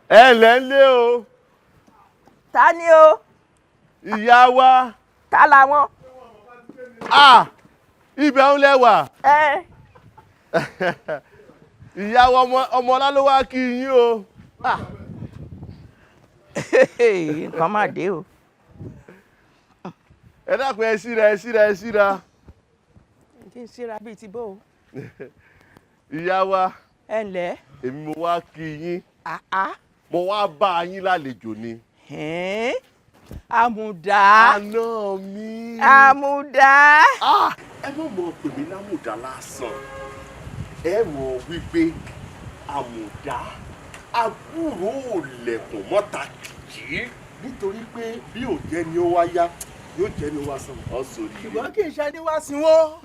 ẹ ǹlẹ́ ń lé o. Ta ni o? Ìyá wa. Ta làwọn? Ibẹ̀ ń lẹ́wà. Ìyá wa ọmọ ọlá ló wá kí yín o. Nǹkan má dé o. Ẹ dákun ẹ síra. Kí n síra bíi ti bó o. Ìyá wa. Ẹ ǹlẹ́. Èmi mo wá kí yín. Mo wá bá yín lálejò ni. Àmùdá. Àná mi. Àmùdá. Ẹ mọ̀ mọ̀ pè mí lámùdá lásán. Ẹ mọ̀ wípé àmùdá àbúrò òlẹ̀kùn mọ́ta kìkì nítorí pé bí ò jẹ́ ni ó wá yá yóò jẹ́ ni ó wá sàn ọ́ sórí. Ṣùgbọ́n kì í ṣe ní wá sinwó.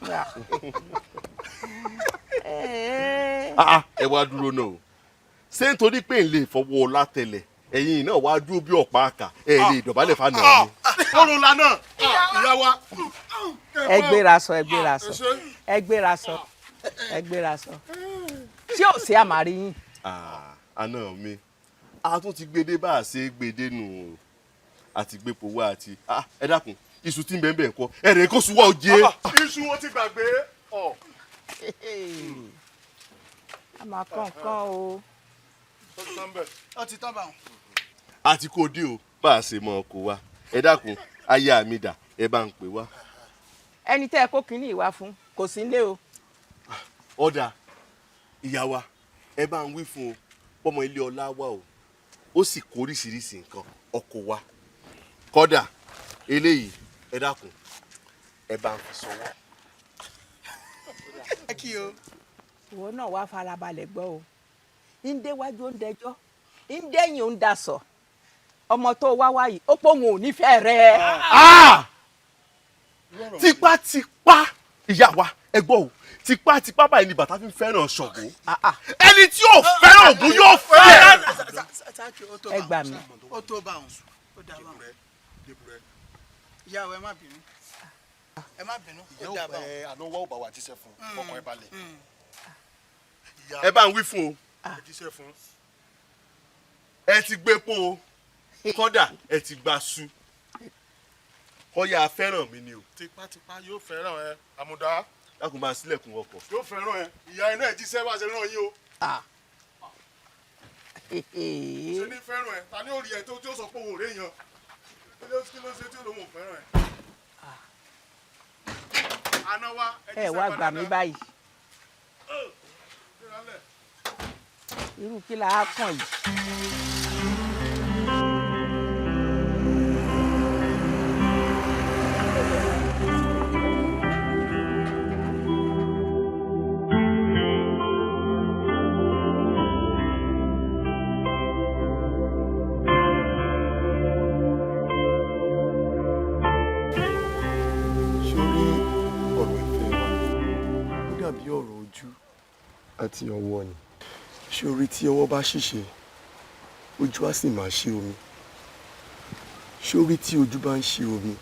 Ẹ wá dúró náà o ṣé nítorí pé n lè fọwọ́ ọlá tẹ̀lẹ̀ ẹ̀yin náà wá dúró bí ọ̀pá àkà ẹ lè dọ̀bálẹ̀ fáànù mi. Ọrùn lànà ìyá wa. Ẹ gbéra sọ. Ṣé ò sí àmàrí yín? Àná mi a tún ti gbede bá a ṣe gbede nù àti gbépo wá àti ẹ dákun iṣu tí ń bẹ́ẹ̀ bẹ́ẹ̀ kọ́ ẹ̀rẹ̀ kó sùn wá òjé. Iṣu wọn ti gbàgbé. A máa kàn o. Ó ti tán bá wọn. Àti kò dé o bá a ṣe mọ ọkọ wa ẹ dákun aya mi dà ẹ bá ń pè wá. Ẹni tẹ́ ẹ kó kínní ìwà fún kò sí nílé o. Ọ̀dà ìyá wa ẹ bá ń wí fún o pọ́mọ ilé ọlá wa o ó sì kó oríṣiríṣi nǹkan ọkọ wa kódà eléyìí ẹ dákun ẹ bá ń fi sọwọ́. Ẹ kí o. Ìwọ náà wá farabalẹ̀ gbọ́ o. Ń déwájú ó ń dẹjọ́ ń dẹ́yìn ó ń dasọ̀ ọmọ tó wá wáyìí ó pọ̀ wọn ò nífẹ̀ẹ́ rẹ̀. Tipátipá ìyá wa ẹ gbọ́ o tipátipá báyìí ni bàtà fi ń fẹ́ràn Ṣàngó ẹni tí yóò fẹ́ràn Ògún yóò fẹ́. Ẹ gbà mí. Ó tó bá wọn ó dá bá wọn. Ìyá wa ẹ má bínú. Ẹ má bínú ó dá bá wọn. Àná wá ò bá wa jíṣẹ́ fún ọkàn ẹ balẹ̀. Ẹ bá ń wí fún o. Jíṣẹ́ fún. Ẹ ti gbépo o kódà ẹ ti gba su ọyà fẹ́ràn mi ni o. Tipátipá yóò fẹ́ràn ẹ àmùdá. Dákun máa sílẹ̀kùn ọkọ̀. Yóò fẹ́ràn ẹ ìyá iná ẹ jíṣẹ́ bá ṣe rán yín o. Ṣé ní fẹ́ràn ẹ ta ni ó rí ẹ tó sọ pé òun ò réyàn kí ló ṣe tí òun ò fẹ́ràn ẹ. Àná wa ẹ wá gbà mí báyìí. Irú kí la á kàn yìí. Àti ọwọ́ ni ṣorí tí ọwọ́ bá ṣìṣe ojú á sì máa ṣe omi ṣorí tí ojú bá ń ṣe omi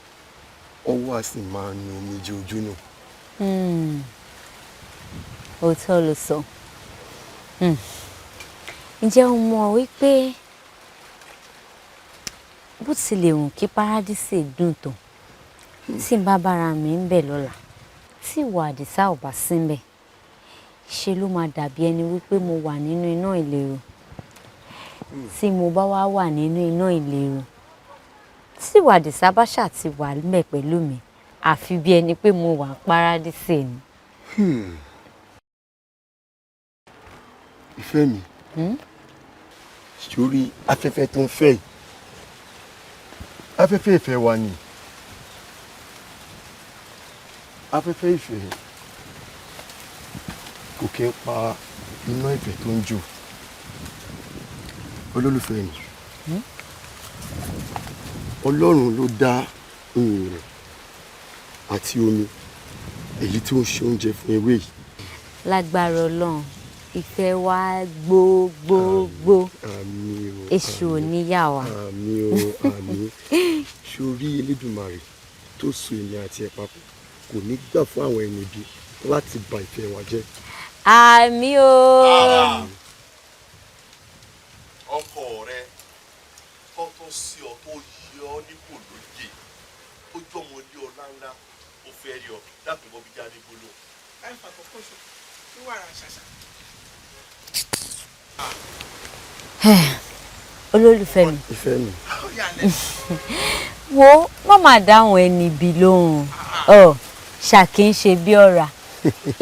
ọwọ́ á sì máa nu omi jẹ ojú nù. Òótọ́ ló sọ. Ǹjẹ́ o mọ̀ wípé bó tilẹ̀ wù kí Párádísè dùn tó tí n bá bára mi ń bẹ̀ lọ́la tí ìwà Àdìsá ò bá sí ń bẹ̀ ṣe ló máa dàbí ẹni wípé mo wà nínú iná ìléru tí mo bá wá wà nínú iná ìléru tí ìwà Àdìsá bá ṣàti wà ńbẹ̀ pẹ̀lú mi àfi bí ẹni pé mo wà Párádísè ni. Ìfẹ́ mi sórí afẹ́fẹ́ tó ń fẹ́ yìí afẹ́fẹ́ ìfẹ́ wa ni afẹ́fẹ́ ìfẹ́ kò kí ń pa iná ìfẹ́ tó ń jò olólùfẹ́ mi Ọlọ́run ló dá ìrìn àti omi èyí tí ó ń ṣe oúnjẹ fún ewé yìí. Lágbára Ọlọ́run ìfẹ́ wa gbogbogbò èṣù ò ní yà wá. Àmín o àmín sórí Elédùmarè tó so èmi àti ẹ papọ̀ kò ní gbà fún àwọn ẹni ibi láti bà ìfẹ́ wa jẹ́. Àmì o. Ọkọ rẹ tọ́tọ́ sí ọ tó yẹ ọ nípò lóye ó jọmọdé ọlá ńlá ó fẹ́ rí ọ dákun bọ́ bí jáde gbóló. ẹ ń fàkókò kóso ní wàrà ṣàṣà. Olólùfẹ́ mi. Ìfẹ́ mi. Wo má má dáhùn ẹni bí lóhùn. Ṣàkí ń ṣe bí ọ̀rá.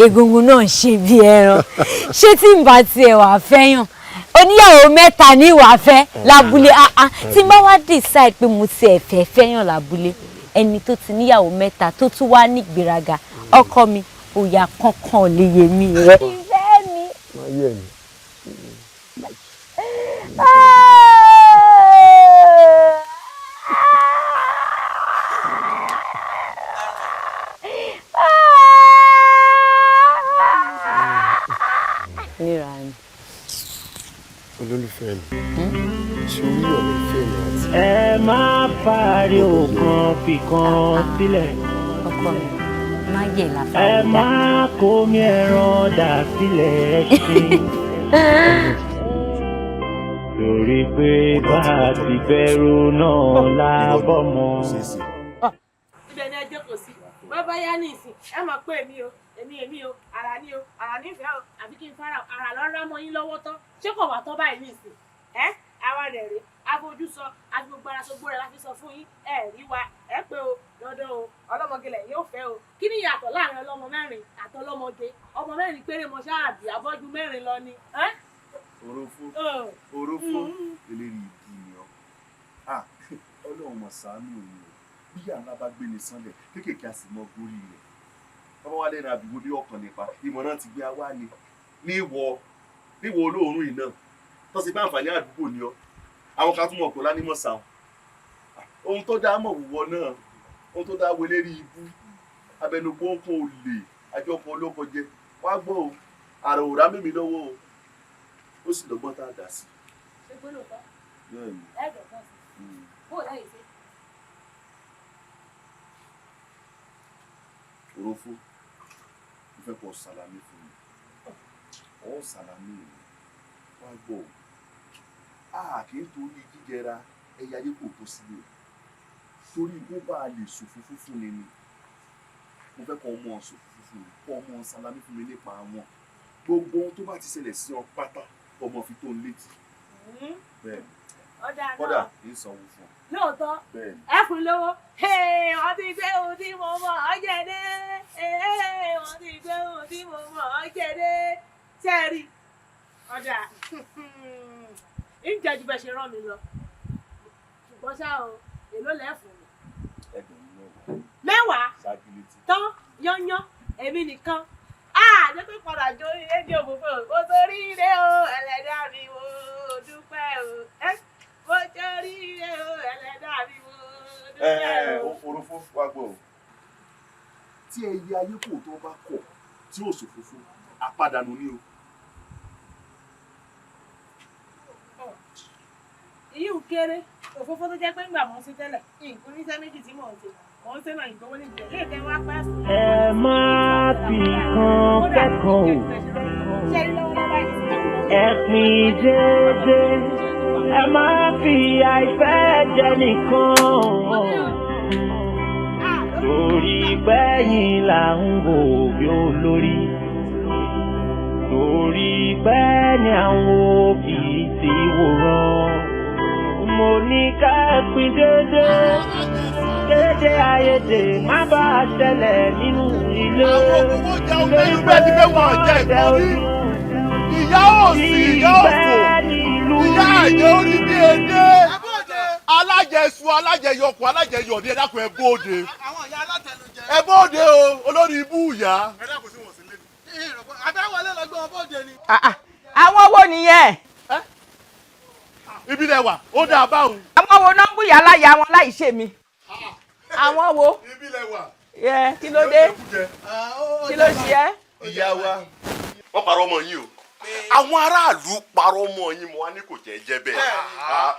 Egungun náà ń ṣe bí ẹran. Ṣé tí n bá tiẹ̀ wà fẹ́yàn? Oníyàwó mẹ́ta ní ìwà fẹ́ lábúlé. Tí n bá wá decide pé mo tiẹ̀ fẹ́ fẹ́yàn lábúlé. Ẹni tó ti níyàwó mẹ́ta tó tún wá ní ìgbéraga. Ọkọ mi òyà kankan lè yé mi rẹ. Ìfẹ́ mi. Má yé mi. Olólùfẹ́ mi, ṣe orí ọ̀rẹ́ ìfẹ́ mi àti. Ẹ má parí òkan fìkan sílẹ̀. Ọkọ mi, má yẹ̀ láfa. Ẹ má kó mi ẹran dà sílẹ̀ ṣe. Torí pé bá a ti bẹ̀rù náà lábọ̀ mọ́. Ibẹ̀ ni ẹ jókòó sí. Bàbá yá ní ìsìn, ẹ mọ̀ pé èmi o, àrà nífẹ̀ẹ́ o, àbí kí n fara àrà lọ́rọ́ mọ́ yín lọ́wọ́ tán. Ṣé kò wà tán báyìí ní ìsìn? Àwa rẹ̀ rèé, afojú sọ, àti gbogbo ara tó gbóra la fi sọ fún yín, rí wa, pé o, dandan o, ọlọ́mọge lẹ̀ yóò fẹ́ o. Kí ni ìyàtọ̀ láàrin ọlọ́mọ mẹ́rin àtọlọ́mọge? Ọmọ mẹ́rin péré mo ṣáàbì, àbọ́jú mẹ́rin lọ ni. Òrófó eléyìí ìdíyàn Ọlọ́run mọ̀ ṣàánú òun o bí àná bá gbé ní sánlẹ̀ kéékèèké a sì mọ gorí rẹ̀ ọmọ wa lẹ́nu àbíwò ní ọkàn nípa ìmọ̀ náà ti gbé awá ni níwọ̀ olóòórùn yìí náà tó sì bá àǹfààní àdúgbò ni ọ àwọn kan tún mọ̀ pé lánímọ̀ sàn ohun tó dá mọ̀ wúwọ náà ohun tó dá wọlé rí ibú abẹnugbó ń kún olè àjọpọ̀ olóko jẹ wá gbọ́ o àrò òrá mímí lọ́wọ́ o ó sì dọ́gbọ́n tá a dà sí. Ṣé gbé lóòótọ́? Bẹ́ẹ̀ni. Ẹ̀ẹ́dọ̀gbọ́n sí. Bó o láyé ṣe? Òrófó mo fẹ́ kọ́ sàlámì fún mi ọ̀ sàlámì mi wá gbọ́ kì í torí jíjẹra ẹ̀yà ayé kò tó sílẹ̀ torí bó bá a lè ṣòfófó fún ni mo fẹ́ kọ́ ọmọ ṣòfófó fún mi kọ́ ọmọ sàlámì fún mi nípa àwọn gbogbo ohun tó bá ti ṣẹlẹ̀ sí ọ pátá ọmọ fi tó ń létí bẹ́ẹ̀ni kódà kì í sanwó fún ọ. Lóòótọ́ ẹ fún lówó wọ́n ti gbé ohun tí mo mọ̀ ọ́ jẹ̀dé wọ́n ti gbé ohun tí mo mọ̀ ọ́ jẹ̀dé sẹ́ẹ̀rì ọ̀dà ìjẹ́jú bẹ́ẹ̀ ṣe rán mi lọ ṣùgbọ́n ṣá o èló lẹ́fún mi. Ẹgbẹ̀rún mẹ́wàá ṣáájú létí. tán yányán èmi nìkan jẹ́ pé padà jó rédíò òfófó o torí ire o ẹlẹ́dàá mi o dúpẹ́ o mo torí ire o ẹlẹ́dàá mi o dúpẹ́ o. Òrófó wá gbọ́ o tí ẹyẹ ayé kò tó bá kọ̀ tí ò ṣòfófó àpàdánù ni o. Ìyí ń kéré òfófó tó jẹ́ pé ńgbà mọ́ sí tẹ́lẹ̀ nǹkan oníṣẹ́ méjì tí mò ń ṣe mò ń sẹ́nà ìgbówó ní ìjẹ́ léèdè wá pẹ́ fún. Ẹ má fi kan kẹ́kọ̀ọ́ o. Ẹ pín déédé. Ẹ má fi àìfẹ́ jẹ nìkan. Torí gbẹ̀yìn là ń wò bí olórí. Torí gbẹ̀yìn àwọn òbí ti wòran. Mo ní ká pín déédé. Déédé ayédè má bá a ṣẹlẹ̀ nínú ilé. Ilé ìgbẹ́ ti fẹ́ wọ́n jẹ́ ìkọ́rí. Ìyá òsì ìyá òfò. Ìyá àjẹ́ orí bí edé. Alájẹsùn alájẹyọkùn alájẹyọ̀dí ẹ dákun ẹ bóde. Àwọn ìyá alátẹnujẹ. Ẹ bóde o olórí ibú ìyá. Ẹ dákun sí wọn sí lé. Abẹ́wọlé lọ gbé wọn bóde ni. Àwọn wo nìyẹn? Ibi lẹ wà ó dáa báwọn. Àwọn wo náà ń bùyà láyà wọn láì ṣe mi? Àwọn wo? Ibi lẹ wà. Kí ló dé? Kí ló ṣe ẹ́? Ìyá wa wọ́n parọ́ ọmọ yín o àwọn aráàlú parọ́ ọmọ yín mo wá ní kò jẹ́ bẹ́ẹ̀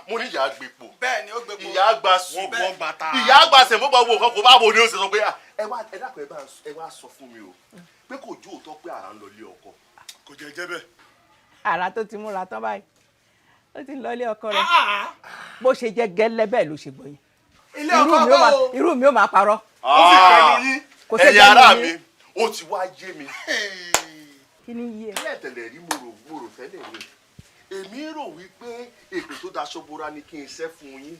mo ní ìyá gbépo Bẹ́ẹ̀ni ó gbépo. ìyá gba sùn wọ́n bàtà. ìyá gba sẹ̀ mo gba owó nǹkan kò bá bo ni ó ṣe sọ pé ẹ dákun ẹ wá sọ fún mi o pé kò jó òótọ́ pé àrà ń lọ ilé ọkọ kò jẹ́ bẹ́ẹ̀. Àrà tó ti múra tán báyìí ó ti lọ ilé ọkọ rẹ̀ bó ṣe jẹ́ gẹ́lẹ́ bẹ́ẹ̀ ló ṣe gbọ́yìn. ilé ọkọ bá o. irú mi ò máa parọ́. ó sì kẹnu yín ẹ̀yin ará mi ó ti wá yé mi. kí ni yé ẹ. bí ẹ̀tẹ̀lẹ̀ rí mo rò tẹ́lẹ̀ ni èmi rò wípé èpè tó daṣọ bora ni kí n ṣẹ́ fún yín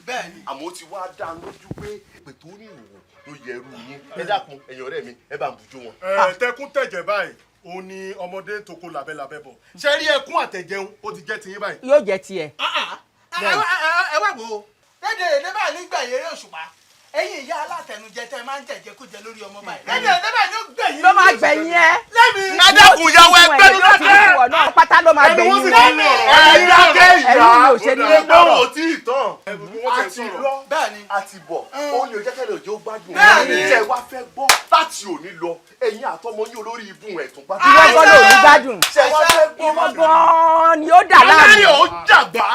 àmọ́ ó ti wá dá lójú pé èpè tó ní ìwò ló yẹ ẹrú yín ẹ dákun ẹ̀yin ọ̀rẹ́ mi ẹ bá ń bujú wọn. tẹkún tẹ̀jẹ̀ báyìí òun ni ọmọdé tó kó labẹ́labẹ́ bọ̀ ṣe rí ẹkún àtẹ̀jẹun ó ti jẹ́ tiyín báyìí. yóò jẹ́ tiẹ̀. ẹ wá wò ó dédé èdè báyìí nígbà yẹrẹ òṣùpá ẹ̀yin ìyá alátẹnujẹ tẹ máa ń jẹjẹkújẹ lórí ọmọ báyìí dédé èdè báyìí ló gbẹ̀yìn. ló máa gbẹ̀yìn ẹ. lẹ́mi. adẹ́kun ìyàwó ẹgbẹ́ ló ìwọ náà pátá ló máa gbẹ̀yìn rẹ. ẹ̀yin dákẹ́ ìyá ẹ̀rù mi ò ṣe ní lé ẹgbẹ́ lọ́rọ̀. ò tí ì tán àti lọ àti bọ̀ òun ni òjẹ́kẹ̀lẹ̀ òjò gbádùn ṣe wá fẹ́ gbọ́ láti òní lọ ẹ̀yin àtọmọ yín olórí ibùn ẹ̀tún gbádùn. ìwọ gbọ́ ló ní gbádùn. ṣe wá fẹ́ gbọ́ ìwọ gan-an ni ó dà láàmú. aláyọ̀ ó jàgbá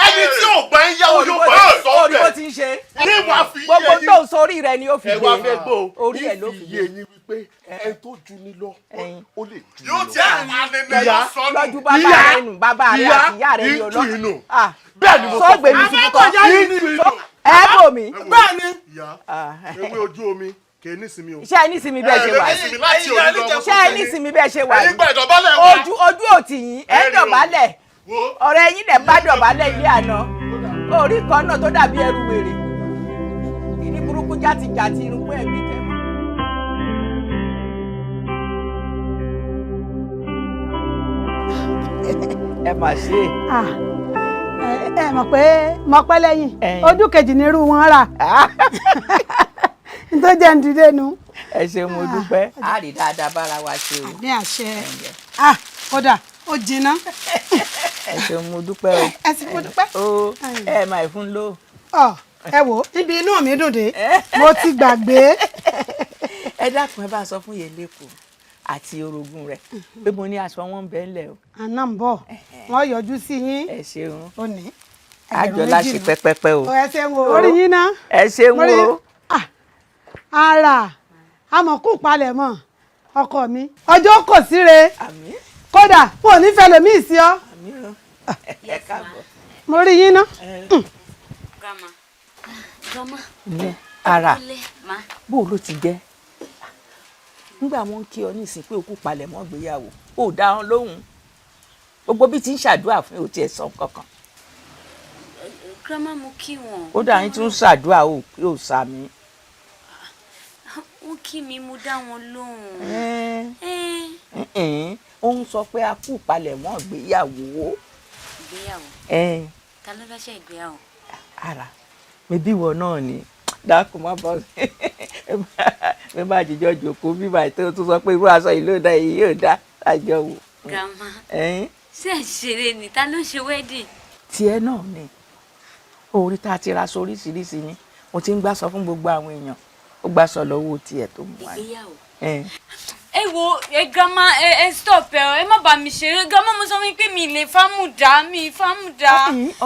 ẹni tí ò gbà ń yáwó yóò bá ẹ̀ sọ orí bó bẹ́ẹ̀ ti ń ṣe. ní wàá fi yé gbogbo yín tó ń sọ orí rẹ ni ó fi ẹ gbé wá fẹ́ gbọ́ orí ẹ ló fi yé gbé. yín wípé ẹni tó ju ní lọ ó lè ju ní lọ. yóò tí àwọn anẹnẹ sọnù. lọ́jú bàbá rẹ nù bàbá rẹ àti ìyá rẹ ni ìtù inú olóò. bẹ́ẹ̀ ni mo sọ gbé mi síbi kan ẹ bò mí. bẹ́ẹ̀ ni. ìyá ewé ojú omi kì í nísìmí o. ṣé ẹ nísìmí bẹ́ẹ̀ ṣe wà nísìmí láti òní lọ. ṣé ẹ nísìmí bẹ́ẹ̀ ṣe wà ẹ̀yin gba ìdọ̀bálẹ̀ wa. ojú òtì yín ẹ dọ̀bálẹ̀ ọ̀rẹ́ yín lẹ̀ bá dọ̀bálẹ̀ ilé àná orí kan náà tó dàbí ẹrù wèrè ìní burúkú játijàti irun ẹ̀mí tẹ̀ mọ́. ẹ mà ṣe ẹ mọ̀ pé mo pẹ́ lẹ́yìn ojú kejì ní irú wọn rà tó jẹ́ ń dìde nu. ẹ ṣe mo dúpẹ́ a rí dáadáa bára wa ṣe o. ní àṣẹ kódà ó jinná. ẹ ṣe mo dúpẹ́ o. ẹ sì mo dúpẹ́. o ẹ máa fún lò. ẹ wò níbi inú mi dùn dé mo ti gbàgbé. ẹ dákun ẹ bá sọ fún yẹlẹkùn àti orogún rẹ pé mo ní aṣọ wọn bẹ́ẹ̀ lẹ̀ o. àná ń bọ̀ wọ́n yọjú sí yín. ẹ ṣeun ó ní. àjọlá ṣe pẹ́pẹ́pẹ́ o. ẹ ṣeun o. orí yín ná. ẹ ṣeun o. ara amọ̀kú palẹ̀ mọ́ ọkọ mi ọjọ́ kò síre àmín kódà wọn ò ní fẹ́ lómi ìsí ọ. àmín o. ẹ káàbọ̀. mo rí yín ná. Grandma. ní ara Ma. bó ló ti jẹ́ nígbà wọn ń kí ọ nísìnyí pé òkú palẹ̀ mọ́ gbéyàwó ó dá wọn lóhùn gbogbo bí ti ń ṣàdúrà fún òtí ẹ̀ sọ kankan. Grandma mo kí wọn. ó dà yín tún ṣàdúrà ó pé ó sàmì. Wọ́n kí mi mo dá wọn lóhùn. ó ń sọ pé a kú palẹ̀ mọ́ gbéyàwó. Ìgbéyàwó. Ta ló fẹ́ ṣe ìgbéyàwó? Ara mẹbí ìwọ náà ni dákun má bọ mi má jíjọ jòkó bí báyìí tó sọ pé irú aṣọ yìí ló dá èyí yóò dá lájọ wò. Grandma ṣé ẹ ṣeré ni ta ló ṣe wedding? Tiẹ̀ náà ni orí tá a ti ra aṣọ oríṣiríṣi ni mo ti ń gbàsọ fún gbogbo àwọn èèyàn ó gbàsọ lọ́wọ́ tiẹ̀ tó mú wa. Ìgbéyàwó. Ẹ wo grandma ẹ stop ẹ má bá mi ṣeré grandma mo sọ fún mi pé mi lè fámùdá mi fámùdá.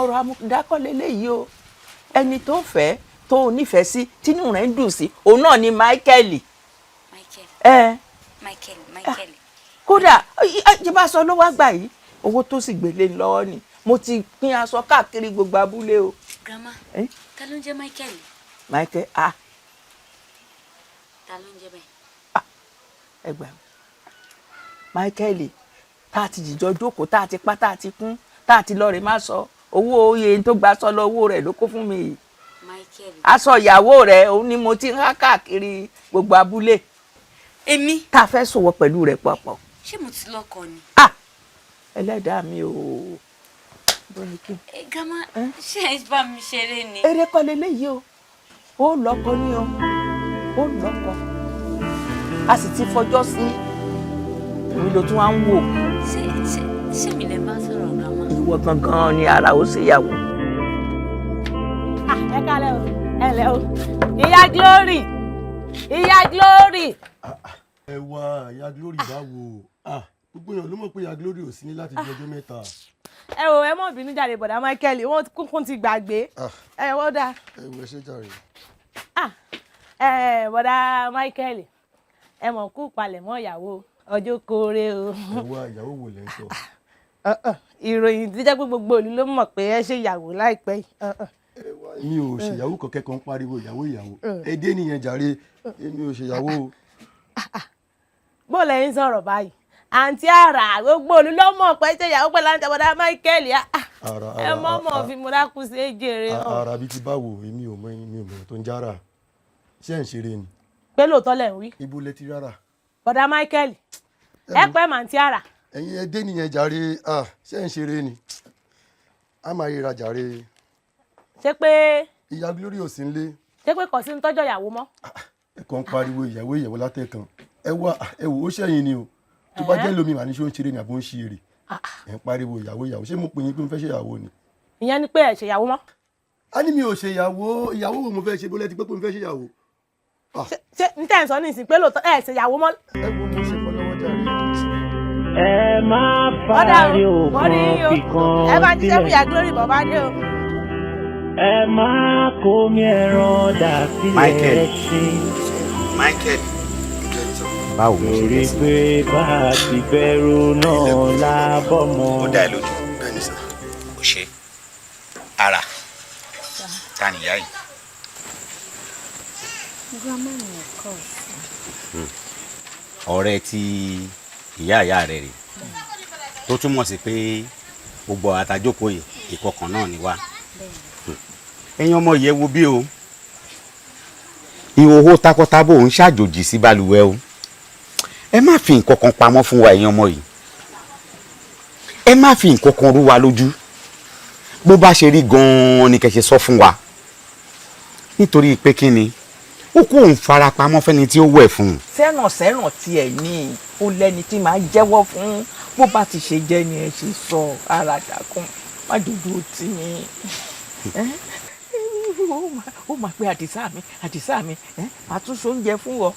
ọ̀rọ̀ amúdákọ́ lélẹ́yìí o ẹni tó fẹ́ tó o nífẹ̀ẹ́ sí tínú rẹ̀ ń dùn sí òun náà ni Michael. Michael. kódà jẹ́ bá sọ ló wá gbà yìí owó tó sì gbélé lọ́wọ́ ni mo ti pín aṣọ káàkiri gbogbo abúlé o. Grandma ta ló ń jẹ́ Michael? Michael ta ló ń jẹ́ bẹ́ẹ̀? ẹ gbà Michael tá a ti jìjọ jókòó tá a ti pa tá a ti kún tá a ti lọ rè má sọ owó oyè tó gba sọ lọ owó rẹ̀ ló kó fún mi yìí. Aṣọ ìyàwó rẹ̀ òun ni mo ti ń há káàkiri gbogbo abúlé. Èmi. tá a fẹ́ sọ̀wọ́ pẹ̀lú rẹ̀ papọ̀. Ṣé mo ti lọ́kọ ni? Ẹlẹ́dàá mi ò. Grandma ṣé ẹ bá mi ṣeré ni? Eré kọ́ leléyìí o ó lọ́kọ ní o ó lọ́kọ a sì ti fọjọ́ sí èmi ló tún wá ń wò. ṣé mi lè bá sọ̀rọ̀ grandma? Ìwọ gangan ni ara ó ṣèyàwó. Ẹ kálẹ́ o ẹ lẹ́ o ìyá Glory ìyá Glory. ẹ wá ìyá Glory báwo gbogbo èèyàn ló mọ̀ pé ìyá Glory ò sí ní láti di ọjọ́ mẹ́ta. ẹ wò ẹ mọ̀ bínú jáde bọ̀dá Michael wọ́n kúnkún ti gbàgbé ẹ wọ́n dá. ẹ wò ẹ ṣe jàre. bọ̀dá Michael ẹ mọ̀ kú palẹ̀mọ́ ìyàwó ọjọ́ kóore o. ẹ wá ìyàwó wò lẹ́ ń sọ. ìròyìn tí jẹ́ pé gbogbo ìlú ló mọ̀ pé ẹ ṣe ìyàwó láìpẹ́ yìí. mi ò ṣèyàwó kankan kan pariwo ìyàwó ẹ dé nìyẹn jàre èmi ò ṣèyàwó o. bó lẹ́yìn sọ̀rọ̀ báyìí àǹtí àrà gbogbo ìlú ló mọ̀ pé ṣe ìyàwó pẹ̀lú àǹtí àbọ̀dá Michael ẹ mọ̀ fi múra kù sí èjèrè náà. ara bíi ti báwo èmi ò mọ tó ń jára ṣé ẹ̀ ń ṣeré ni. pé lóòótọ́ lẹ̀ ń wí. ibo lẹ ti rárá. bọ̀dá Michael ẹ pẹ́ màǹtí àrà. ẹ̀yin ẹ dé nìyẹn jàre ṣé ẹ̀ ń ṣeré ni a máa ríra jàre. ṣé pé. ìyá Glory ò sí ń lé. ṣé pé kò sí ń tọ́jọ́ ìyàwó mọ́. ẹ kàn ń pariwo ìyàwó látẹ̀kan ẹ wá ẹ wò ó ṣẹ̀yìn ni o tó bá jẹ́ lómi màá ní ṣé ó ń ṣeré ni àbó ń ṣe èrè ẹ ń pariwo ìyàwó ṣé mo pè yín pé mo fẹ́ ṣe ìyàwó ni. ìyẹn ni pé ẹ ṣe ìyàwó mọ́. a ní mi ò ṣe ìyàwó wo mo fẹ́ ṣe bó lẹ́ ti pé mo fẹ́ ṣe ìyàwó. ṣé n tẹ́ ń sọ ní ìsìn pé lóòótọ́ ẹ ṣe ìyàwó mọ́. ẹ wo mo ṣe fọlọ́wọ́ jáde. ẹ má fàárí òkan fìkan ẹ bá jíṣẹ́ fún ìyá Glory bọ̀ bá dé o. ẹ má kó mi ẹran dà sílẹ̀ ẹ ṣe. Michael báwo ló ṣe fẹ́ sí. torí pé bá a ti bẹ̀rù náà lábọ̀ mọ́. ó dá ẹ lójú ó ṣe ara ta nìyá yìí. grandma mi ò kọ́ sí. ọ̀rẹ́ tí ìyá rẹ̀ rè tó túmọ̀ sí pé gbogbo àtàjókòó yìí ìkọkàn náà ni wá. ẹ̀yin ọmọ yìí ẹ wo bí o ìhòòhò takọtabo ń ṣàjòjì sí balùwẹ̀ o ẹ má fi nǹkan kan pamọ́ fún wa ẹ̀yin ọmọ yìí ẹ má fi nǹkan kan rú wa lójú bó bá ṣe rí gan-an ni kẹ́ ṣe sọ fún wa nítorí pé kí ni ó kó òun fara pamọ́ fẹ́ni tí ó wẹ̀ fún un. sẹ́ràn tiẹ̀ ní ó lẹ́ni tí màá jẹ́wọ́ fún bó bá ti ṣe jẹ́ ni ẹ ṣe sọ ara dàkún má dúdú tì mí ó máa pé àdìsá mi àtúnṣe oúnjẹ fún ọ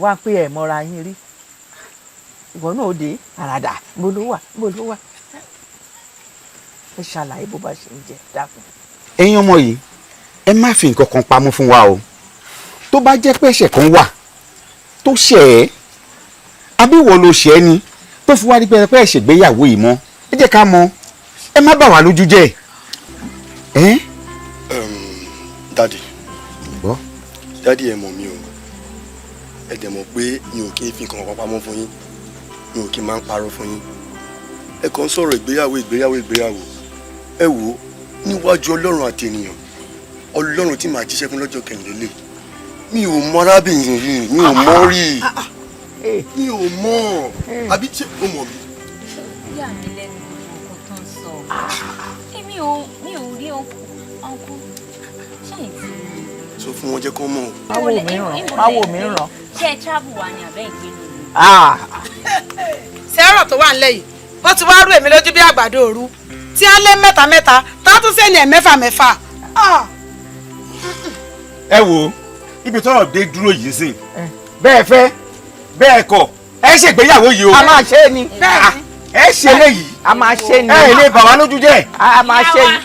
wá pé ẹ mọ́ra yín rí ìwọ náà dé àràdà bó ló wà ẹ ṣàlàyé bó bá ṣe ń jẹ dákun. ẹ̀yin ọmọ yìí ẹ má fi nǹkan kan pamọ́ fún wa o tó bá jẹ́ pé ẹ̀ṣẹ̀ kan wà tó ṣẹ̀ ẹ́ àbí ìwọ ló ṣẹ̀ ẹ́ ni tó fi wá rí pé ẹ̀ṣẹ̀ gbéyàwó yìí mọ́ ẹ jẹ́ ká mọ̀ ẹ má bà wá lójú jẹ́ ẹ́. dadi dadi ẹ mọ̀ mi o ẹ dẹ̀ mọ̀ pé mi ò kí n fi nǹkan kan pamọ́ fún yín mi ò kí n máa ń parọ́ fún yín ẹ kàn ń sọ̀rọ̀ ìgbéyàwó ẹ wò ó níwájú Ọlọ́run àti ènìyàn Ọlọ́run tí màá jíṣẹ́ fún lọ́jọ́ kẹ̀yìnlélẹ̀ mi ò mọ arábìnrin yìí mi ò mọ rí mi ò mọ àbí ṣé o mọ̀ mi. yà mí lẹ́nu nǹkan tó ń sọ mi ò rí ọkùn ṣẹ́yìn tí. sọ fún wọn jẹ́ kó mọ̀. máwo mi ràn. ṣé ẹ travel wà ní abẹ́ ìgbénu. ṣé ọ̀rọ̀ tó wà nílẹ̀ yìí wọ́n ti wá rú èmi lójú bí àgbàdo òru tí á lé mẹ́ta tá tún sẹ́ni ẹ̀ mẹ́fà. ẹ wo ibi tọ́rọ̀ dé dúró yìí sí bẹ́ẹ̀ fẹ́ bẹ́ẹ̀ kọ̀ ẹ ṣègbéyàwó yìí o. a máa ṣe ni. ẹ ṣe léyìí. a máa ṣe ni. ẹ lè bà wá lójú jẹ́. a máa ṣe ni.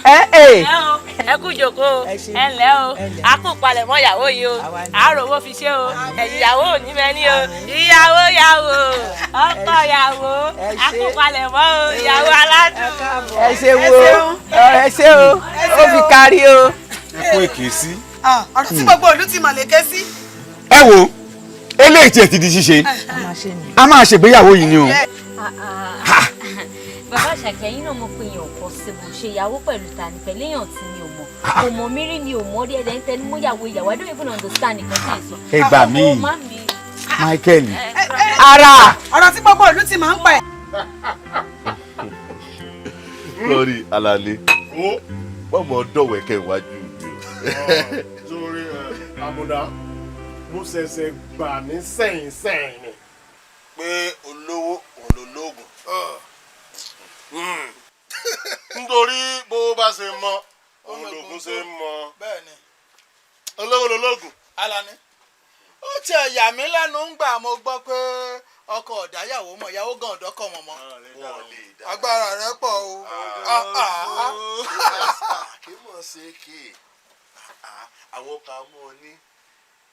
ẹ kú jókòó ẹ ǹlẹ́ o a kú palẹ̀ mọ́ ìyàwó yìí o àárò owó fi ṣe o ẹ̀yìn ìyàwó ò ní mẹ́ni o ìyàwó ọkọ ìyàwó a kú palẹ̀ mọ́ o ìyàwó aládùn. ẹ ṣe o ó fi kárí o. ẹ kú èké sí. ọ̀rọ̀ tí gbogbo ìlú ti mọ̀ lékè sí. ẹ wo eléyìí tí ẹ ti di ṣíṣe a máa ṣègbéyàwó yìí ni o. bàbá àṣàkẹ́yìn náà mọ̀ pé èèyàn kò ṣe bò ṣe ìyàwó pẹ̀lú tani pẹ̀lú èèyàn tí mi ò mọ̀ kò mọ̀ mí rí mi ò mọ̀ rí ẹ̀dẹ̀ ń tẹnu mọ́ ìyàwó I don't even understand nǹkan tí ì sọ. ẹ gbà mí Michael. ara ọ̀rọ̀ tí gbogbo ìlú ti máa ń pa ẹ̀. lórí alálẹ bọ́mọ dọ̀wẹ́kẹ̀ iwájú mi o. sórí àbùdá mo ṣẹ̀ṣẹ̀ gbà ní sẹ́yìn ni pé olówó òun ló lóògùn. nítorí bó bá ṣe mọ òun lògùn ṣe mọ. bẹ́ẹ̀ni olówó ló lóògùn. Alani ó tiẹ̀ yà mí lẹ́nu ń gbà mo gbọ́ pé ọkọ ọ̀dáyàwó mọ̀ ìyàwó gan ọ̀dọ́kọ̀ mọ̀ mọ́. agbára rẹ pọ̀ o. kí mọ̀ ṣe kí àwọn kan mú ọ ní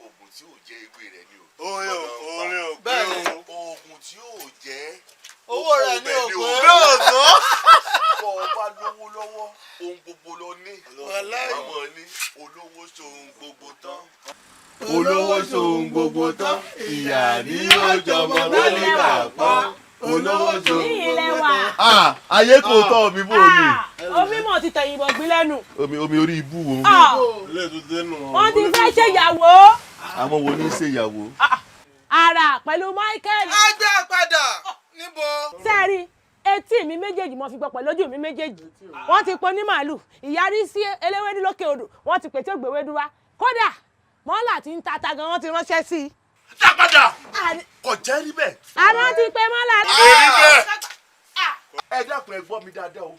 oògùn tí ò jẹ́ ewé rẹ̀ ni o. orin o bẹ́ẹ̀ ni oògùn tí ò jẹ́ owó rẹ̀ ní ògbó. bọ́ ọ bá lówó lọ́wọ́ ohun gbogbo lọ ní. àmọ́ ní olówó ṣohun gbogbo tán. olówó ṣohun gbogbo tán ìyá ní ọjọ́bọ lálẹ́bà pọ́n olówó ṣohun ní ilé wa. ayé kò tọ́ mi bò ní. omi mọ̀ ti tẹ̀yìn bọ̀ gbin lẹ́nu. omi orí ibú wo. wọ́n ti fẹ́ ṣèyàwó. àwọn wo ní í ṣèyàwó. ara pẹ̀lú Michael. ẹgbẹ́ padà níbo. sẹ́ẹ̀rì etí mi méjèèjì mo fi gbọ́ pẹ̀lú ojú mi méjèèjì wọ́n ti pọn ní màálù ìyarí sí eléwédú lókè odò wọ́n ti pètè ògbéwédú wá kódà mọ́là tí ń tata gan wọ́n ti ránṣẹ́ sí i. dápadà kò jẹ́ rí bẹ́ẹ̀. àná ti pé mọ́là. èyí bẹ́ẹ̀. ẹ dákun ẹ gbọ́ mi dáadáa o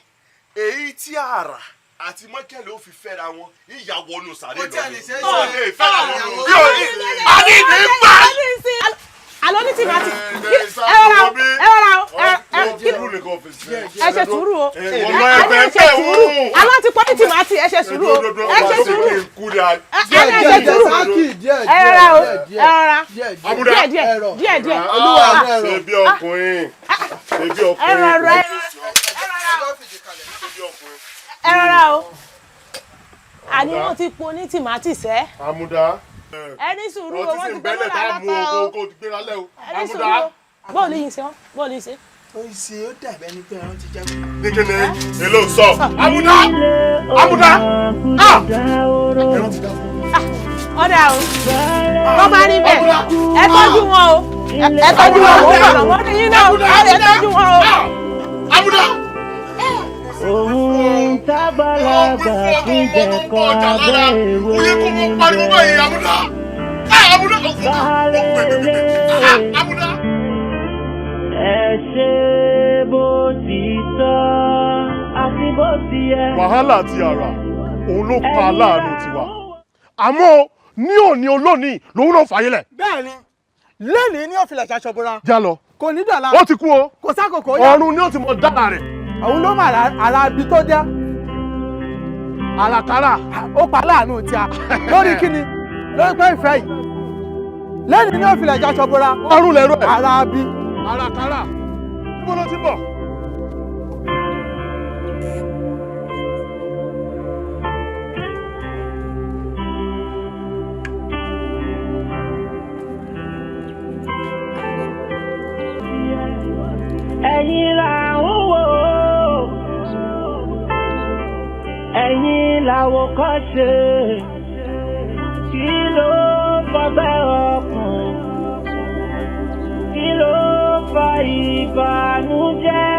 èyí tí àrà àti mọ́kẹ́lẹ́ ó fi fẹ́ra wọn ìyàwó ọ̀nù sàré lọ ni. ó lè fẹ́ra wọn lọ. yóò ní àdìdì ń bà. àlọ́ ní tìmátì ẹ rọra o ẹ ṣe sùúrù o àlọ́ ti pọ́ ní tìmátì ẹ ṣe sùúrù o ẹ ṣe sùúrù ẹ rọra o díẹ̀ olúwa ṣe bí ọkùnrin ẹ rọra o àní wọ́n ti pọ́ ní tìmátì sẹ́. àmúdá. ẹni sùúrù o wọ́n ti pẹ́ mọ́lá lọ́pàá o. ẹni sùúrù o bọ́ọ̀lù yìí ṣe bọ́ọ̀lù yìí ṣe. ó ń ṣe ó dàbẹ́ ní pé ẹran ti jáde. ní kíni èlò sọ àmúdá ẹran ti dáko. ọ̀dà o wọ́n bá rí bẹ́ẹ̀ ẹ tọ́jú wọn o ẹ tọ́jú wọn o wọ́n ní yín náà ẹ tọ́jú wọn o. àmúdá. Òun tábàlágbà fi jẹ̀kọ́ abẹ́ ìwé. Oye kò mọ pariwo báyìí àmúdá. Àmúdá. Àmúdá. Ẹ ṣe bó ti tọ́ àti bó ti yẹ. Wàhálà àti àrà òun ló pa aláàánú tiwa. Àmọ́ ní òní olónìí lòun náà fàyè lẹ̀. bẹ́ẹ̀ni lẹ́nìí ní òfìlẹ̀ ṣaṣọbúra. Já lọ. kò ní dọ̀la. Ó ti kú o. kò sákòókò yá. Ọ̀run ni ó ti mọ dára rẹ̀. òun ló mà ara ibi tó jẹ́. Àràkárà. ó pa láàánú tí a lórí kíni lórí pé ìfẹ́ yìí lẹ́nìí ní òfìlẹ̀ ṣaṣọbúra. Ọ̀run lẹ̀rọ ẹ̀. ara bí. Àràkárà. Níbo ló ti bọ̀? Ẹ̀yin là ń wò ó, ẹ̀yin làwòkọ́ṣe, kí ló fọgbẹ́ ọkàn, kí ló fa ìbànújẹ́,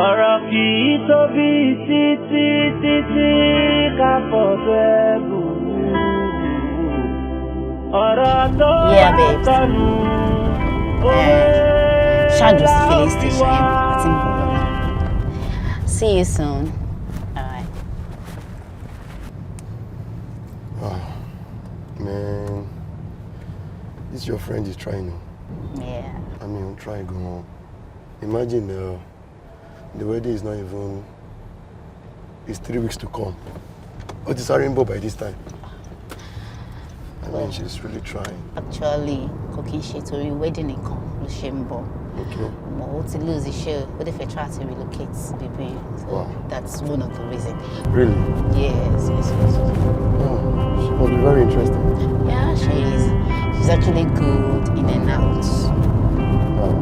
ọ̀rọ̀ kì í tóbi títí títí ká fọ̀gbẹ́ bù ọ̀rọ̀ tó tọ́nu. Shadow filling station. See you soon. All right. Oh, man, this your friend is trying. Yeah. I mean, try go on. Imagine the wedding is not even. It's 3 weeks to come. What is our rainbow by this time? I mean, she's really trying. Actually, cooking shit or wedding nìkan ló ṣe ń bọ̀. Okay. Mo ti lose iṣẹ́, ó dẹ̀ fẹ́ try to relocate baby. So wow. That's one of the reasons. Really? Yes. Oh, she must be very interesting. Yeah, she is. She's actually good in and out. Wow.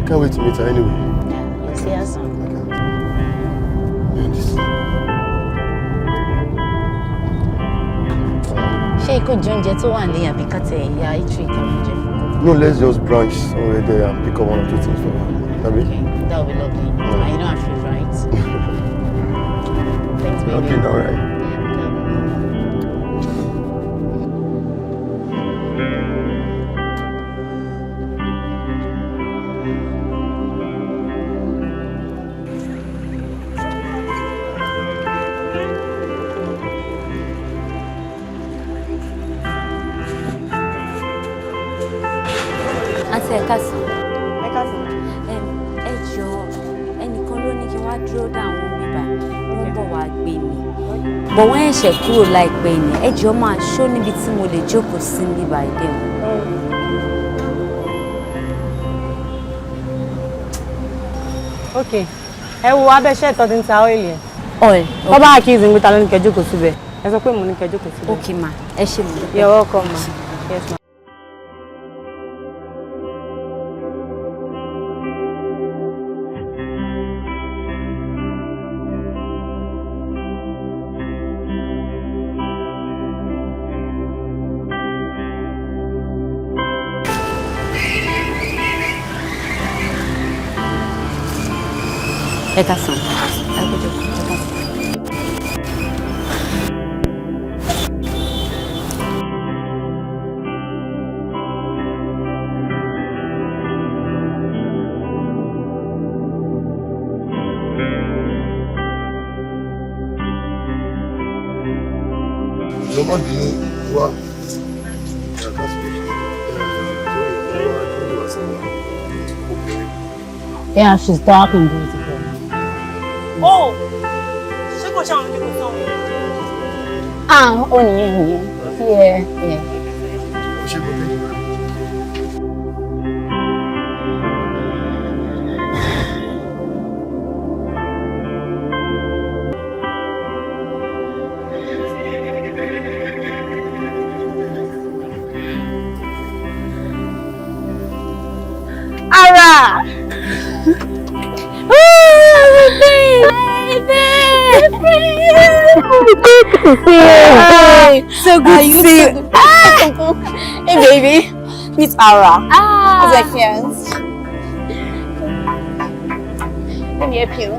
Can't wait to meet her anyway. Yeah, you'll see her soon. Okay. Man, this. Ṣé ikú jẹ oúnjẹ tó wà ní àbí ká tẹ ìyá ìtú ìkàwé. No, let's just branch somewhere there and pick up 1 or 2 things for her. Okay, that would be lovely. You know I'm free, right? Thanks, baby. Okay, all right. Àti ẹ̀ka sàn. Ẹ jọ̀ọ́, ẹnìkan ló ní kí wá dúró dá àwọn bíbá wọ́n bọ̀ wá gbé mi bọ̀ wọ́n ẹ̀ṣẹ̀ kúrò láìpẹ́ ni ẹ jọ̀ọ́ máa ṣó níbi tí mo lè jókòó sí bíbá ìdẹ́ wọn. ok ẹ wo abẹ́ṣẹ́ ìtọ́ ti ń ta ọ́ìlì ẹ̀. oil. wọ́n bá àkíyèsí ń gbé ta ló ní kẹ́ jókòó síbẹ̀ ẹ sọ pé mo ní kẹ́ jókòó síbẹ̀. ok ma ẹ ṣe mo. you're welcome ma. yes ma. Ẹ ká sàn. Yeah, she's dark and beautiful. Oh, ṣé kò ṣàwọn ojú kò sọ wọn? Ah, ó nìyẹn. Yeah, yeah. Ara! So good to see you. Hey baby, meet Ara. Who's my fiance? Let me help you.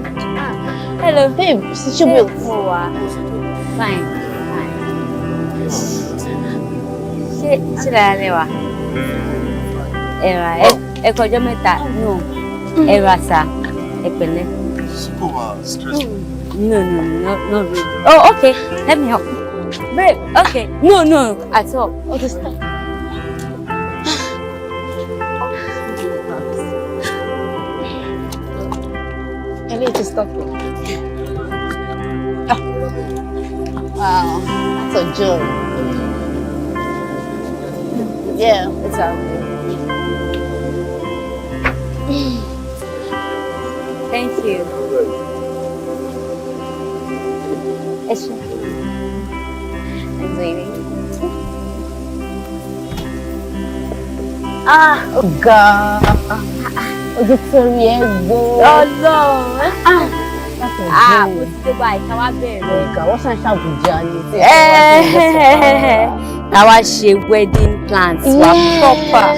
Hello. Babe, sit your bills. Fine. Ṣé lára lẹ́wà? Ẹ̀rà ẹ kọjọ́ mẹ́ta. No. Ẹ̀rà sà. Ẹ pẹ̀lẹ́. No, not really. Oh, okay. Let me help. Babe, okay. No, at all. Okay, stop. I need to stop it. Wow, that's a joy. Yeah, it's out there. Thank you. I'm waiting. Ah, oh God. Ojú tó rí ẹ gbó. Ọlọ́run. Mo ti dé báyìí ká wá bẹ̀rẹ̀. Ọ̀gá, wọ́n ṣàn ṣàbùjá ni. Ká wá ṣe wedding plans wa proper.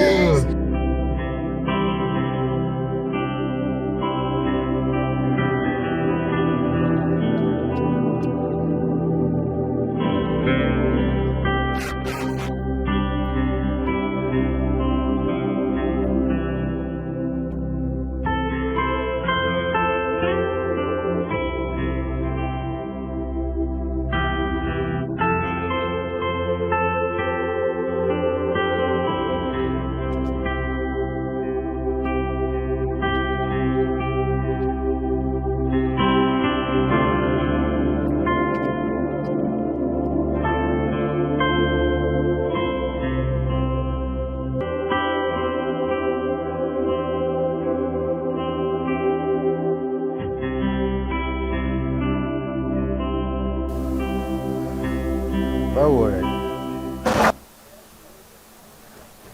Báwo rẹ̀?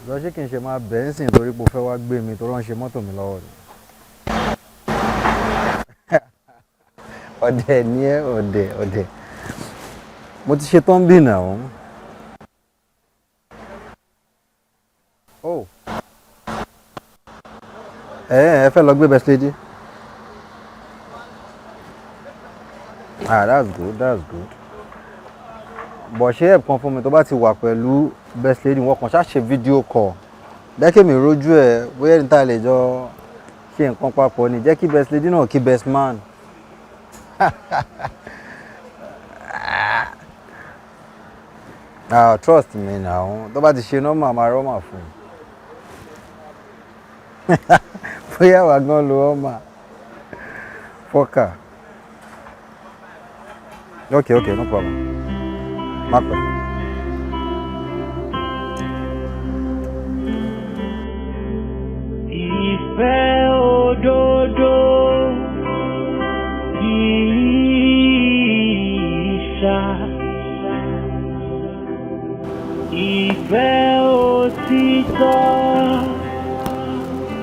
Lọ ṣé kí n ṣe máa bẹ̀ ń sìn torí pé o fẹ́ wá gbé mi tó rán ṣe mọ́tò mi lọ́wọ́ ni. Ọ̀dẹ̀ ni ẹ́ ọ̀dẹ̀. Mo ti ṣe tán bí náà. Oh. Ẹ fẹ́ lọ gbé best lady? Ah, that's good. Bọ̀ ṣé ẹ̀kan fún mi tó bá ti wà pẹ̀lú best lady wọn kàn ṣáà ṣe fídíò call jẹ́ mi rójú ẹ̀ bóyá ní ta lè jọ ṣe nǹkan papọ̀ ni jẹ́ kí best lady náà kí best man. Trust me now tó bá ti ṣe nọ́mà máa rọ́mà fún un bóyá wà gan lo ọmọ fọ́kà Okay, no problem. Má pẹ́. Ìfẹ́ òdodo ìṣá. Ìfẹ́ òtítọ́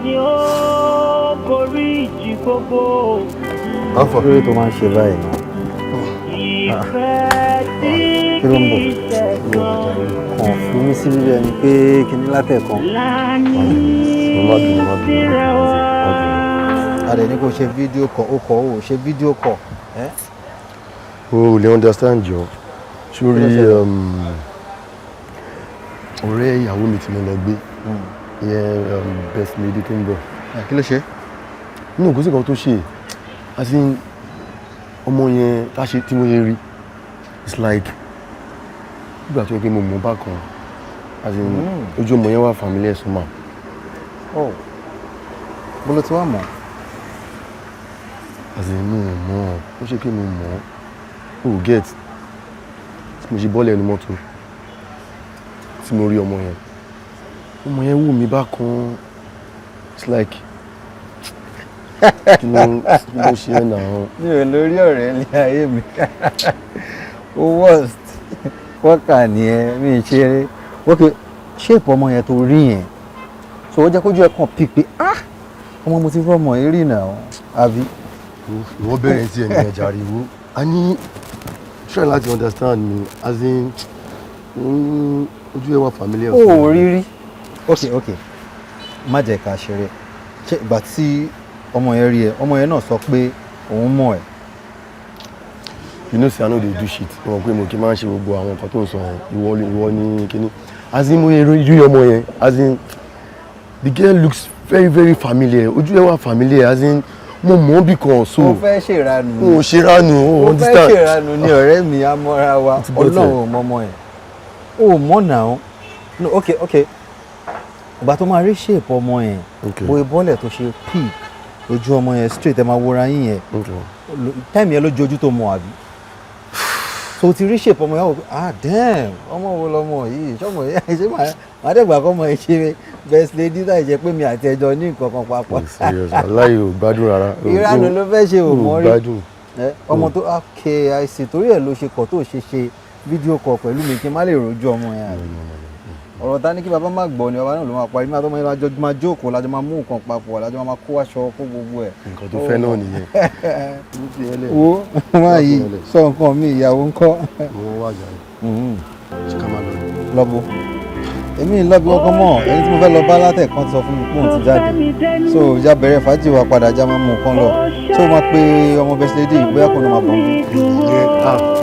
ni ó borí ìjì gbogbo. Ọ̀fọ̀ lórí tó máa ń ṣe báyìí náà. Ìfẹ́ tí kì í ṣẹ̀kan. Kàn fún mi sí bíbí ẹni pé kíní látẹ̀kan. Adé ní kò ṣe fídíò kọ̀ ó kọ̀ ó ṣe fídíò kọ̀. O ò lè understand jọ. Sórí ọ̀rẹ́ ìyàwó mi tí mo lọ gbé. Ìyẹn best lady tó ń bọ̀. Kí ló ṣe? Nínú kò sí kan tó ṣe. As in ọmọ yẹn tá ṣe tí mo yẹ rí. It's like nígbà tó yẹ pé mo mọ̀ bákan. As in ojú ọmọ yẹn wà familiar somehow. Oh, bó ló ti wá mọ̀? As in mo mọ̀ ó ṣe pé mo mọ̀ ó get tí mo ṣe bọ́ọ̀lù ẹnu mọ́tò tí mo rí ọmọ yẹn wù mí bákan. It's like kí ló ṣe ẹ́ náà. Mi ò lórí ọ̀rẹ́ ní ayé mi. O worst wọ́kà ni ẹ mi ṣeré. Okay, ṣéèpù ọmọ yẹn tó rí yẹn so ó jẹ́ kójú ẹ̀ kàn pí pé ọmọ mo ti rọ́mọ eré náà àbí. Ìwọ bẹ̀rẹ̀ sí ẹni ẹja ríwo a ní try láti understand me as in ojú ẹ wà familiar. ó rírí. Okay má jẹ́ ká ṣeré ṣé ìgbà tí ọmọ yẹn rí ẹ ọmọ yẹn náà sọ pé òun mọ̀ ẹ́. You know say I no dey do shit wọn pé mo kì í máa ń ṣe gbogbo àwọn nǹkan tó ń sọ ìwọ ní kíní as in mo yẹ rí ọmọ yẹn as in the girl looks very very familiar ojú ẹ wà familiar as in mo mọ̀ bí kan so. mo fẹ́ ṣèrànù. mo ṣèrànù o understand. mo fẹ́ ṣèrànù ni ọ̀rẹ́ mi amọ́ra wa ọlọ́run ò mọ́mọ́ ẹ̀ o mọ̀ náà no okay ìgbà tó máa rí shape ọmọ yẹn bóyá bọ́ọ̀lẹ̀ tó ṣe peak ojú ọmọ yẹn straight ẹ máa wọra yín yẹn time yẹn ló jojú tó mọ àbí so ti rí shape ọmọ yẹn wò damn ọmọ wo lọmọ yìí ṣọmọ yẹn ṣe máa dẹ́gbà kọ́ ọmọ yẹn ṣe best lady láì jẹ́ pé mi àti ẹjọ́ ní nǹkan kan papọ̀. aláì ò gbádùn rárá. ìranù ló fẹ́ ṣe òmò rí ọmọ tó àìsè torí ẹ̀ ló ṣe kọ̀ tó ṣe fídíò kọ̀ pẹ̀lú mi kí n má lè rojú ọmọ yẹn ọ̀rọ̀ ta ní kí bàbá má gbọ́ ni bàbá náà ló máa parí máa tọ́ lájọ́ máa jókòó lájọ́ máa mú nǹkan papọ̀ lájọ́ máa kó aṣọ kó gbogbo ẹ̀. nǹkan tó fẹ́ náà nìyẹn. wo máa yí sọ nǹkan mi ìyàwó ń kọ́. mo wá jà ní. ṣé ká máa lọ. lọ́bù èmi lọ́bù ọkọ mọ́ ẹni tí mo fẹ́ lọ bá látẹ̀kan sọ fún mi pé òun ti jáde so ìjà bẹ̀rẹ̀ fàájì wa padà já máa mú nǹkan lọ so máa pe ọmọ best lady bóyá kò ní máa bọ̀ mí.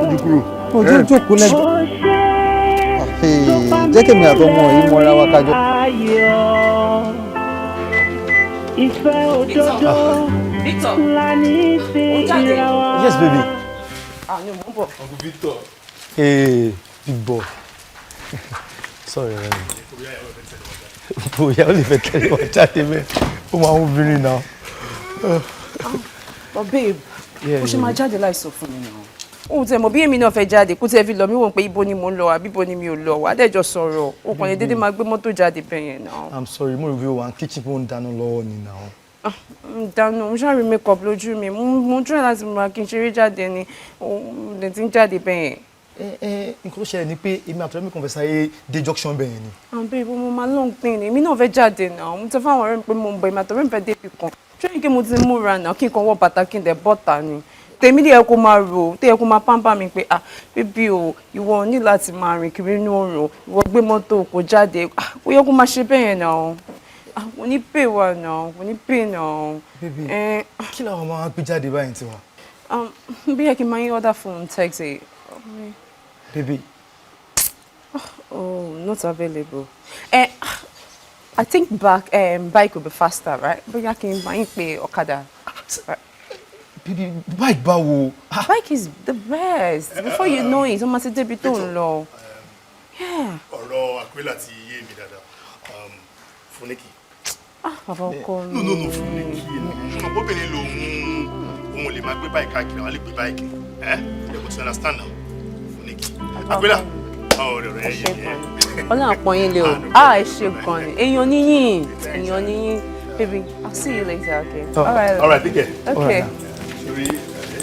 ojú kúrò. ojú jókòó lẹ́gbẹ̀ẹ́ jẹ́ kí mi àtọmọ yìí mọ́ra wá kájọ. Ìfẹ́ òdodo ńlá ní sí ìra wa. Yes baby. Ni mo ń bọ̀. Uncle Victor. Hey big boy. Sorry rẹ mi. Bóyá ó lè fẹ́ tẹ̀lé wọn jáde mẹ́ ó máa ń obìnrin náà. But babe ó ṣe máa jáde láì sọ fún mi náà. Ohun tẹ mọ̀ bí èmi náà fẹ́ jáde kó tẹ fi lọ mí wò pé ibo ni mo ń lọ àbí ibo ni mi ò lọ wà á dẹjọ sọ̀rọ̀ o kàn lè dédé máa gbé mọ́tò jáde bẹ́ẹ̀ yẹn náà. I'm sorry mo rò pé wà á kitchen fún dáná lọ́wọ́ ni náà. Dáná mo ṣáà rí makeup lójú mi mo try láti máa kí n ṣeré jáde ni lè ti ń jáde bẹ́ẹ̀ yẹn. Nǹkan tó ṣẹlẹ̀ ni pé èmi àtọ̀rẹ́ mi kàn fẹ́ sáré dé junction bẹ́ẹ̀ yẹn ni. Àbẹ̀ ibo mo máa long thing ni èmi náà fẹ́ jáde náà mo ti fáwọn ọ̀rẹ́ mi pé mo ń bọ̀ èmi àtọ̀rẹ́ mi fẹ́ débi kan ṣé kí mo ti múra náà kí n kàn wọ bàtà kí n dẹ̀ bọ́ta ni tèmi lè kó máa rò tèyẹ kó máa pàmpá mi pé bíbí o ìwọ ní láti máa rìn kiri inú oòrùn ìwọ gbé mọ́tò kó jáde ó yẹ kó máa ṣe bẹ́ẹ̀ yẹn náà kò ní pè wá náà kò ní pè náà. bébí kí làwọn máa gbé jáde báyìí tiwa. bí yẹ kí n máa yín order phone taxi. Baby. Oh, not available. I think bike will be faster, right? But you can buy Okada. Baby, bike báwo? Bike is the best. Before you know it, almost a debut on law. Yeah. Ọ̀rọ̀ Aquila ti yé mi dáadáa. Funiki. Bàbá ọkọ mi. No, Funiki. Obìnrin lòun lè máa gbé báyìí káàkiri, àwọn lè gbé báyìí. ti understand now funiki Agbela ọ̀rẹ́ rẹ̀ yẹ Ọlọ́run àpọ̀ yín lé o ẹ ṣe gan ni èèyàn níyìn baby I'll see you later okay. All right take care. Okay. Sori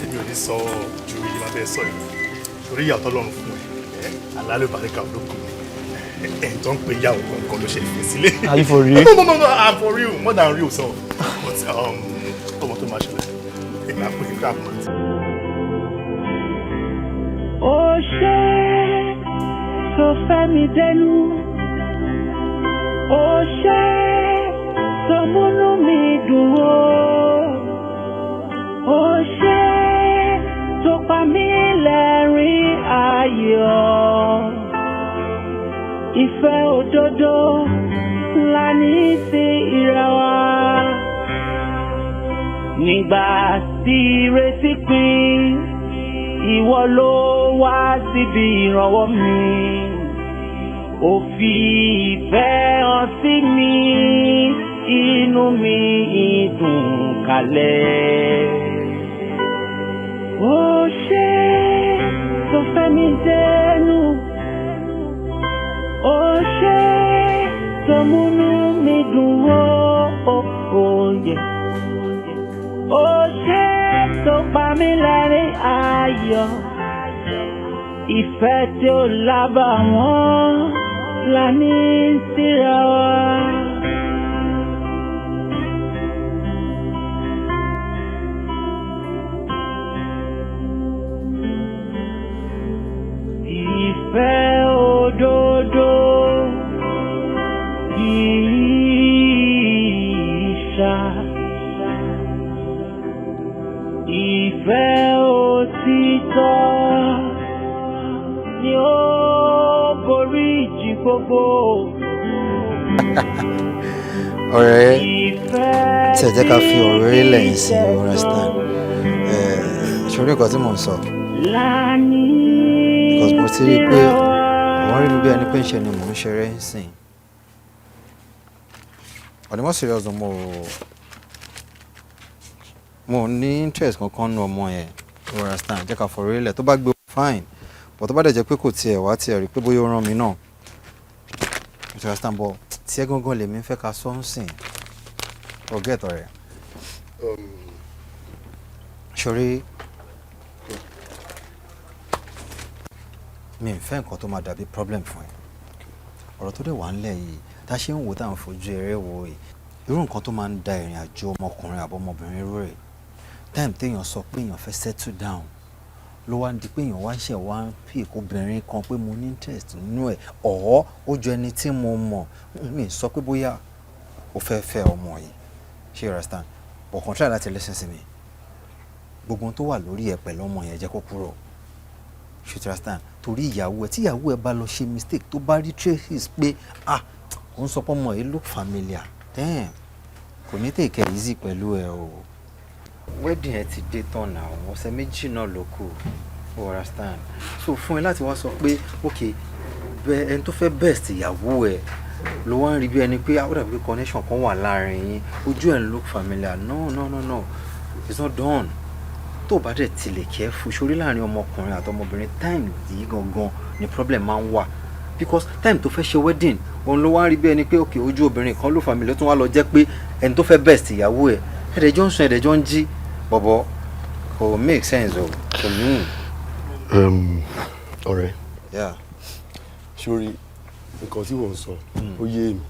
èmi ò ní sọ ju iye máa bẹ́ẹ̀ sọ yìí sori ìyá ọ̀tọ̀ lọ́run fún ẹ alálẹ̀ ìbáríkà olókùn ẹ̀ tó ń pe ìyá òkú nǹkan ló ṣe ìfẹ́ sílé. Are you for real? No, I'm for real more than real so but ọmọ tó máa ṣẹlẹ̀ ìgbà pé ìgbà pọ̀ tí. Ó ṣe tó fẹ́ mi dẹnu ó ṣe tó múnú mi dùn ó ṣe tó pa mí lẹ́rìn ayọ̀ ìfẹ́ òdodo ńlá ní sí ìra wa nígbà tí ìrètí pin ìwọ ló wá síbi ìrànwọ́ mi ó fi ìfẹ́ hàn sí mi inú mi dùn kalẹ̀ ó ṣe tó fẹ́ mi dẹnu ó ṣe tó múnú mi dùn yẹ ó ṣe tó pa mí lẹ́rìn ayọ̀ ìfẹ́ tí ó lábàwọ́n la ní síra wa. Ìfẹ́ òdodo ìṣà ìfẹ́ òtítọ́ ni ó borí ìjì gbogbo. Ọ̀rẹ́ tí ẹ jẹ́ ká fi ọ̀rọ̀ eré lẹ́yìn sí understand ṣorí nǹkan tí mò ń sọ because mo ti rí i pé àwọn rí mi bí ẹni pé ń ṣe ni mò ń ṣeré ń sìn on the more serious mo ní interest kankan nù ọmọ yẹn understand jẹ́ ká fọ̀rọ̀ eré lẹ̀ tó bá gbé fine but tó bá dẹ̀ jẹ́ pé kò tiẹ̀ wá tiẹ̀ rí pé bóyá ó rán mi náà understand but tí ẹ gangan lèmi ń fẹ́ ká sọ ń sìn forget ọ̀rẹ́ ṣorí mi ń fẹ́ nǹkan tó máa dàbí problem fún ẹ ọ̀rọ̀ tó dẹ̀ wà ńlẹ̀ yìí tá a ṣe ń wò tá à ń fojú eré wo yìí irú nǹkan tó máa ń da ìrìn àjò ọmọkùnrin àbọ̀mọbìnrin rú rẹ̀ time téèyàn sọ pé èèyàn fẹ́ settle down ló wá ń di pé èèyàn wá ṣẹ̀ wá ń pè obìnrin kan pé mo ní interest nínú ẹ̀ ọ̀họ́ ó jọ ẹni tí mo mọ̀ mi sọ pé bóyá o fẹ́ fẹ́ ọmọ yìí ṣe understand but kàn try láti listen sí mi gbogbo ohun tó wà lórí ẹ pẹ̀lú ọmọ yẹn jẹ́ kó kúrò ṣe understand torí ìyàwó ẹ tí ìyàwó ẹ bá lọ ṣe mistake tó bá rí traces pé ó ń sọ pé ọmọ yìí look familiar damn kò ní take it easy pẹ̀lú ẹ o wedding ẹ ti dé tán náà ọ̀sẹ̀ méjì náà ló kù you understand so fún ẹ láti wá sọ pé ok ẹni tó fẹ́ best ìyàwó ẹ ló wá ń rí bí ẹni pé ó dàbí pé connection kan wà láàrin yín ojú ẹ̀ ń look familiar no it's not done tó bá dẹ̀ tilẹ̀ careful sórí láàrin ọmọkùnrin àti ọmọbìnrin time yìí gangan ni problem máa ń wà because time tó fẹ́ ṣe wedding òun ló wá ń rí bí ẹni pé ok ojú obìnrin kan ló familiar tó wá lọ jẹ́ pé ẹni tó fẹ́ best ìyàwó ẹ̀ ẹ̀dẹ̀jọ́ ń sùn ẹ̀dẹ̀jọ́ ń jí bọ̀bọ̀ kò make sense o kò ní. ọ̀rẹ́ sórí nǹkan tí wọ́n sọ ó yé mi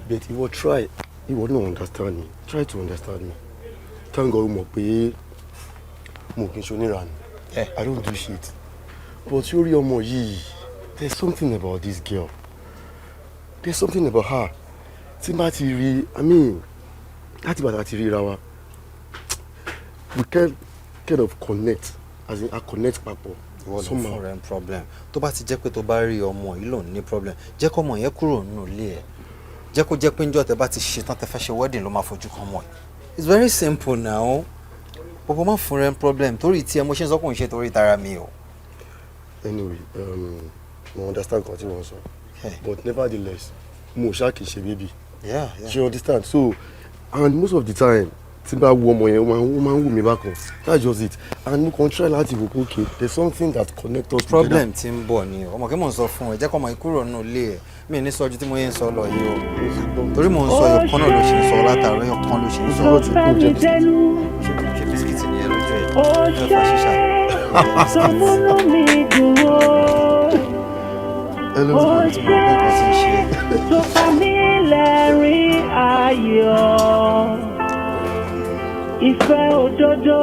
but ìwọ try ìwọ náà understand me try to understand me thank God mọ̀ pé mo kì í ṣe oníranù I don't do shit but sórí ọmọ yìí there's something about this girl there's something about her tí bá ti rí láti bàtà ti ríra wa we can kind of connect as in a connect papọ̀. ìwọ ló fún rẹ problem tó bá ti jẹ́ pé tó bá rí ọmọ yìí lòun ní problem jẹ́ kó ọmọ yẹn kúrò nínú ilé ẹ̀ jẹ́ kó jẹ́ pé níjọ́ tẹ́ bá ti ṣetán tẹ́ fẹ́ ṣe wedding ló máa fojú kan mọ́ ẹ̀ it's very simple now bọ̀bọ̀ má fún rẹ problem torí tí ẹ mo ṣe ń sọ kò ń ṣe torí tara mi o. anyway mo understand kan tí wọ́n sọ but nevertheless mo ṣáà kì í ṣe baby you understand so and most of the time tí bá wo ọmọ yẹn ó máa ń wù mí bákan. That's just it. And mo kàn try láti wò pé okay, there's something that connects us together. Problem tí ń bọ̀ ni ọmọ kí mò ń sọ fún ẹ jẹ́ kó ọmọ ìkúrò nínú ilé ẹ̀ mi ní sọ́jú tí mo yẹn ń sọ lọ yìí o torí mò ń sọ ẹ̀yọ̀ kan náà ló ṣe ń sọ látàrí ẹ̀yọ̀ kan ló ṣe ń sọ lọ́tún kó jẹ́ bisikíìtì ní ẹ lójú ẹ̀ ẹ̀ fà ṣíṣà. Ó ṣe tó pa mí lẹ́rìn ayọ̀ ìfẹ́ òdodo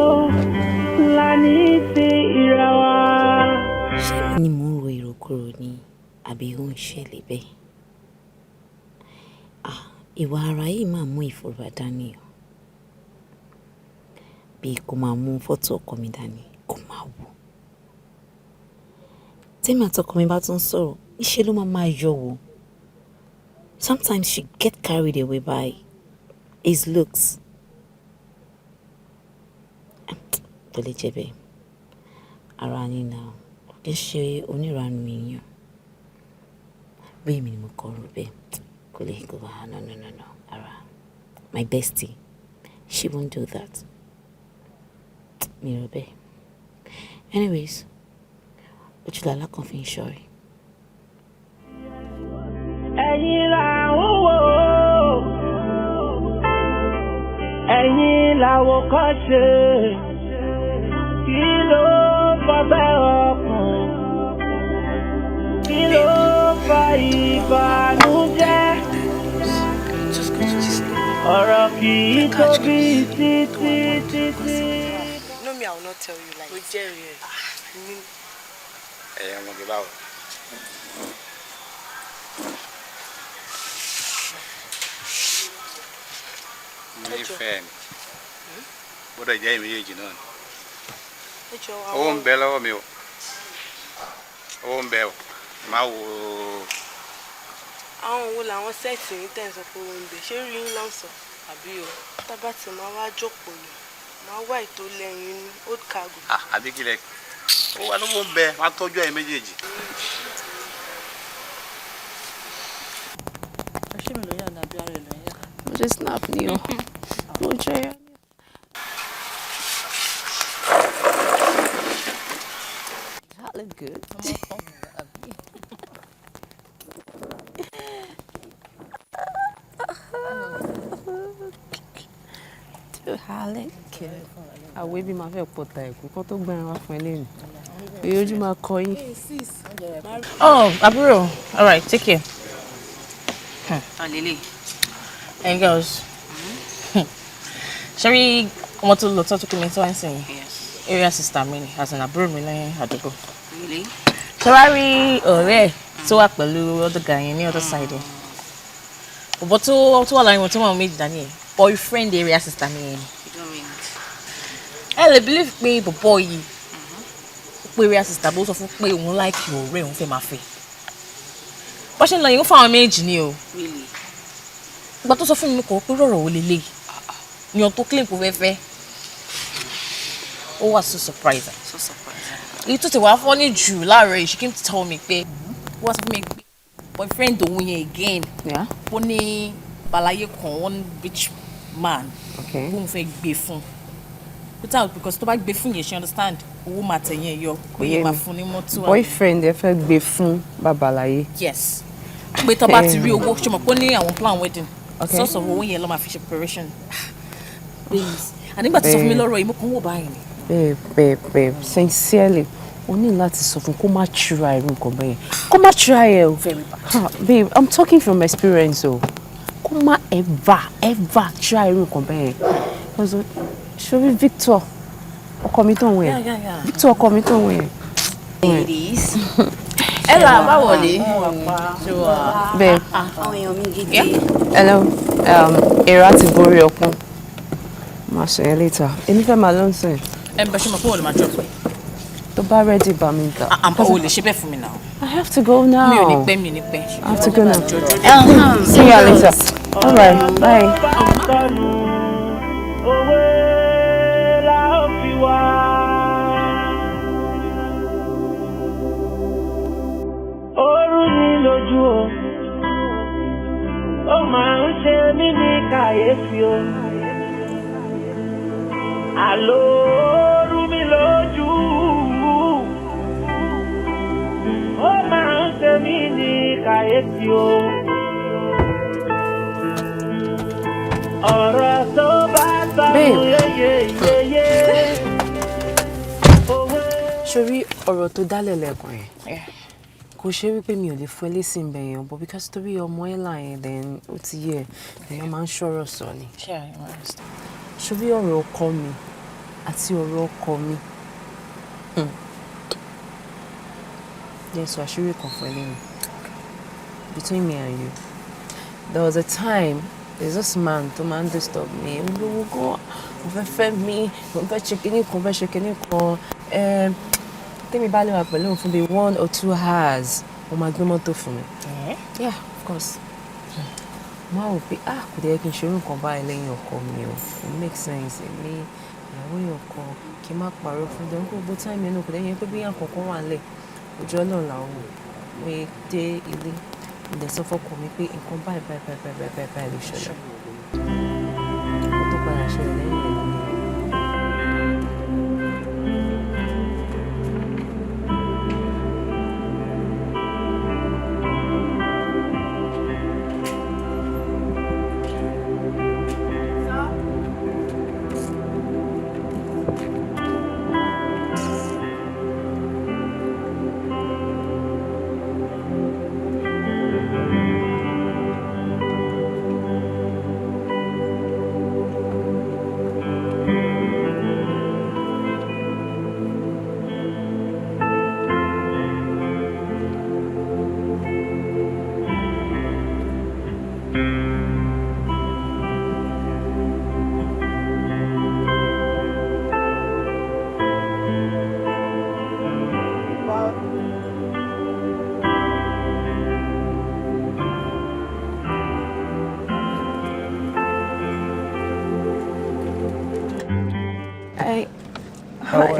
ńlá ní sí ìra wa. Ṣé ni mò ń ro ìrokòrò ni àbí ó ń ṣẹlẹ̀ bẹ́ẹ̀? Ìwà ara yìí máa mú ìfòrò dání o. Bí kò máa mú fọ́tò ọkọ mi dání kò máa wò. Tẹ́mi àtọkọ mi bá tún sọ̀rọ̀ níṣẹ́ ló máa yọ̀ wò. Sometimes she get carried away by his looks. Kò lè jẹ́ bẹ́ẹ̀. Ara ni náà kì í ṣe onírànú èèyàn. Bẹ́ẹ̀ mi ni mo kọ́ ọ́ bẹ́ẹ̀. Kò lè go no. Ara. My bestie. She won't do that. Mi rò bẹ́ẹ̀. Anyways, Ojúlọ́lá kan fi ń ṣọ́rí. Ẹ̀yin là ń wò ẹ̀yin làwọ̀ kọ́ ṣe kí ló fà bẹ́ẹ̀ ọkàn kí ló fà ìbànújẹ́ ọ̀rọ̀ kì í tóbi títí. No, me, I will not tell you like. Ó jẹ́rìí ẹ̀. Ọmọ kì báwo. Nífẹ̀ẹ́ mi gbọ́dọ̀ jẹ́ ìméjèèjì náà ni owó ń bẹ lọ́wọ́ mi o owó ń bẹ o máa wo. Àwọn wo làwọn sẹ́ẹ̀tì yín tẹ̀ ń sọ pé owó ń bẹ ṣé rí yín lọ́sàn àbí o tábà tí máa wá jókòó ni máa wá ètò lẹ́yìn inú old cargo. Àbí kílẹ̀ ó wà lówó ń bẹ máa tọ́jú ẹ̀ méjèèjì. Ṣé mi ló yà ní abí ara ẹ̀ lọ́yà? Mo ṣe snap ni o. Mo jẹ́ ẹ. That look good. Àwọ̀ ebi máa fẹ́ pọ̀ ta ẹ̀kú kó tó gbẹ̀rẹ̀ wá fún ẹ lẹ́nu. Èyí ojú máa kọ yín. Oh, àbúrò. All right, take care. Alele. Hey girls. Shall we want to look to me to answer? Yes. Area sister mi as an àbúrò mi lẹ́yìn àdúgbò. Really? Ṣé ọ̀rẹ́ tó wà pẹ̀lú other guy yẹn ní other side. But tó wà láàrin wọn tó wà méjì dání ẹ̀. Boyfriend area sister mi yẹn. Lè believe pé bọ̀bọ̀ yìí pé area sister bó sọ fún pé òun like ọ̀rẹ́ òun fẹ́ máa fẹ́. Bó ṣe ń lọ yìí ó fáwọn méjì ni o. Ìgbà tó sọ fún mi kò pé rọ̀rọ̀ ò lélẹ̀ yan tó claim kò fẹ́ ó wà so surprising. Èyí tó ti wá fọ́ ní jù láàárọ̀ yìí she came to tell me pé wọ́n sọ fún mi pé boyfriend òun yẹn again ó ní balaye kan one rich man bóun fẹ́ gbé fún because tó bá gbé fún yẹn she understand owó máa tẹ̀yìn ẹ̀ yọ pé yẹn máa fún ní mọ́tò. Boyfriend ẹ fẹ́ gbé fún babalaye. Yes pé tó bá ti rí owó ṣe mọ̀ pé ó ní àwọn plan wedding source of owó yẹn ló máa fi ṣe preparation. Please ànígbà tí sọ fún mi lọ́rọ̀ yìí mo kàn wò báyìí ni. Babe sincerely o ní láti sọ fún kó má try irú nǹkan bẹ́ẹ̀ kó má try ẹ o. Babe I'm talking from experience o kó má ever try irú nǹkan bẹ́ẹ̀ ṣorí Victor ọkọ mi tó ń wẹ̀ Victor ọkọ mi tó ń wẹ̀. Ladies. Ella báwo ni? Babe. Àwọn èèyàn mi gidi. Hello era ti borí ọpọ́n máa ṣe yẹn later èmi fẹ́ máa lọ sìn. Bẹ ṣe mọ̀ pé wọ́n lè máa drop ẹ̀. Tó bá ready bá mi ta. O lè ṣe bẹ́ẹ̀ fún mi now. I have to go now. Mi ò ní pẹ́. I have to go now. See you later. All right, bye. Ó máa ń ṣe mí ní kàyéfì o. àló rú mi lójú ó máa ń ṣe mí ní kàyéfì o ọ̀rọ̀ tó bá sọ yéyéyéyé. Sórí ọ̀rọ̀ tó dálẹ̀ lẹ́ẹ̀kan yẹn kò ṣe wípé mi ò lè fún ẹ lésì ń bẹ yẹn but because torí ọmọ ẹ̀ là yẹn then ó ti yẹ èèyàn máa ń ṣọ̀rọ̀ sọ ni. Sórí ọ̀rọ̀ ọkọ mi àti ọ̀rọ̀ ọkọ mi yẹn sọ àṣírí kan fún ẹ lẹ́nu between me and you there was a time there's this man tó máa ń disturb me olówó gan mo fẹ́ fẹ́ mi mo fẹ́ ṣe kinní kan tẹ́mi bá lè wà pẹ̀lú òun fún bíi 1 or 2 hours mo máa gbé mọ́tò fún mi. Yeah, of course. Mo á wò pé kò dé kí n ṣe irú nǹkan báyìí lẹ́yìn ọkọ mi o it makes sense èmi ìyàwó yẹn ọkọ kí n má parọ́ fún dem gbogbo táìmì ẹnu kò dé yẹn pé bí yàn kankan wà lẹ̀ ojú ọlọ́run làwọn wò pé dé ilé ilẹ̀ sọ fọ́kọ mi pé nǹkan báyìí lè ṣẹlẹ̀ ó tó padà ṣẹlẹ̀ lẹ́yìn ẹ̀ lónìí.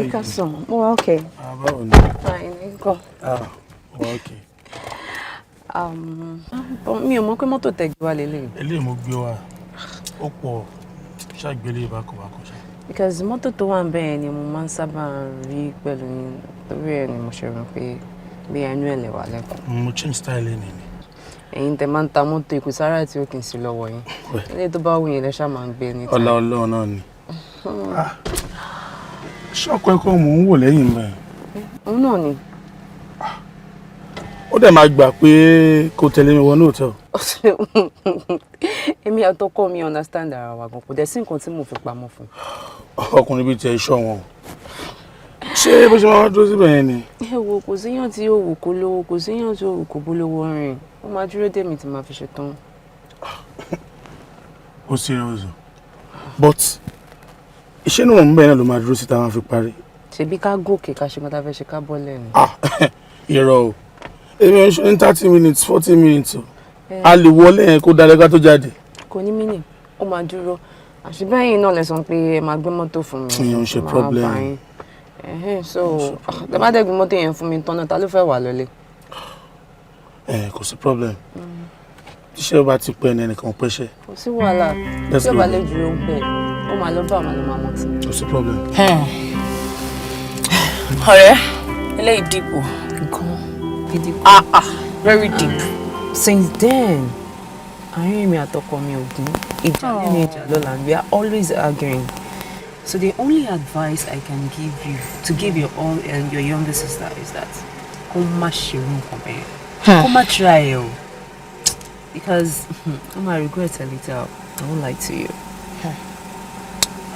Ikason, mo okay. Báwo ni? Fine, go. Okay. Mi ò mọ̀ pé mọ́tò tẹ́ gbé wá lélẹ̀. Eléyìí mo gbé wá. Ó pọ̀ ṣàgbélé bákọ̀bákọ̀ ṣá. Because mọ́tò tó wà ńbẹ̀ yẹn ni mo máa ń sábà rí pẹ̀lú yín. Torí ẹ̀ ni mo ṣe rò pé bí ẹnu ẹ̀ lè wà lẹ́kọ̀ọ́. Mo change style ẹ̀ nìyí. Ẹ̀yin tẹ́ máa ń ta mọ́tò ikú sára tí ó kì í sí lọ́wọ́ yín. Ilé tó bá wù yín lẹ́ṣà máa ń gbé ní. Ọlá Ọlọ́run náà ni. Ṣọ́ọ̀kọ́ ẹ̀kọ́ mò ń wò lẹ́yìn mẹ́. Òun náà ni. Ó dẹ̀ máa gbà pé kò tẹ̀lé mi wọnú hòtẹ́ẹ̀lì. Èmi àtọkọ mi understand ara wa gan kò dẹ̀ sí nǹkan tí mo fi pamọ́ fún. Ọkùnrin bíi tiẹ̀ ṣọ́ wọn. Ṣé bó ṣe máa dúró síbẹ̀ yẹn ni? Ẹ wo kò síyàn tí ó wù kó lówó kò síyàn tí ó wù kó bólówó rìn. Ó máa dúró dè mí tí màá fi ṣetán. Ó serious. But iṣẹ́ náà ń bẹ̀rẹ̀ náà ló máa dúró síta wọn fi parí. Ṣebí ká gòkè ká ṣe mọ́tà fẹ́ ṣe ká bọ́lẹ̀ ni. Irọ́ o. Èmi ń ṣe ní 30 minutes 40 minutes o. A lè wọlé yẹn kó dalẹ́ ká tó jáde. Kò ní mínì, ó máa dúró. Àṣìbáyìn náà lẹ sọ pé ẹ máa gbé mọ́tò fún mi. Ìyẹn ń ṣe problem. So, tẹ bá dẹ̀ gbé mọ́tò yẹn fún mi tán náà, ta ló fẹ́ wà lọ́lé? Kò sí problem. Tíṣẹ́ bá ti pẹ́ ní ẹnìkan pẹ́ṣẹ́. Kò sí wàhálà. Tí ó bá lè dúró ń pẹ́, ó máa lọ bá àwọn ọmọ àmọ́ tí. Kò sí problem. Ọ̀rẹ́, eléyìí dìbò. Nǹkan gidi. Very deep. Since then, àárín mi àtọkọ mi ò gún. Ìjà nínú ìjà lọ́la, we are always arguing. So the only advice I can give you to give your younger sister is that kó má ṣe irú nǹkan bẹ́ẹ̀. Kó má try ẹ o. Because I might regret a little. I won't lie to you.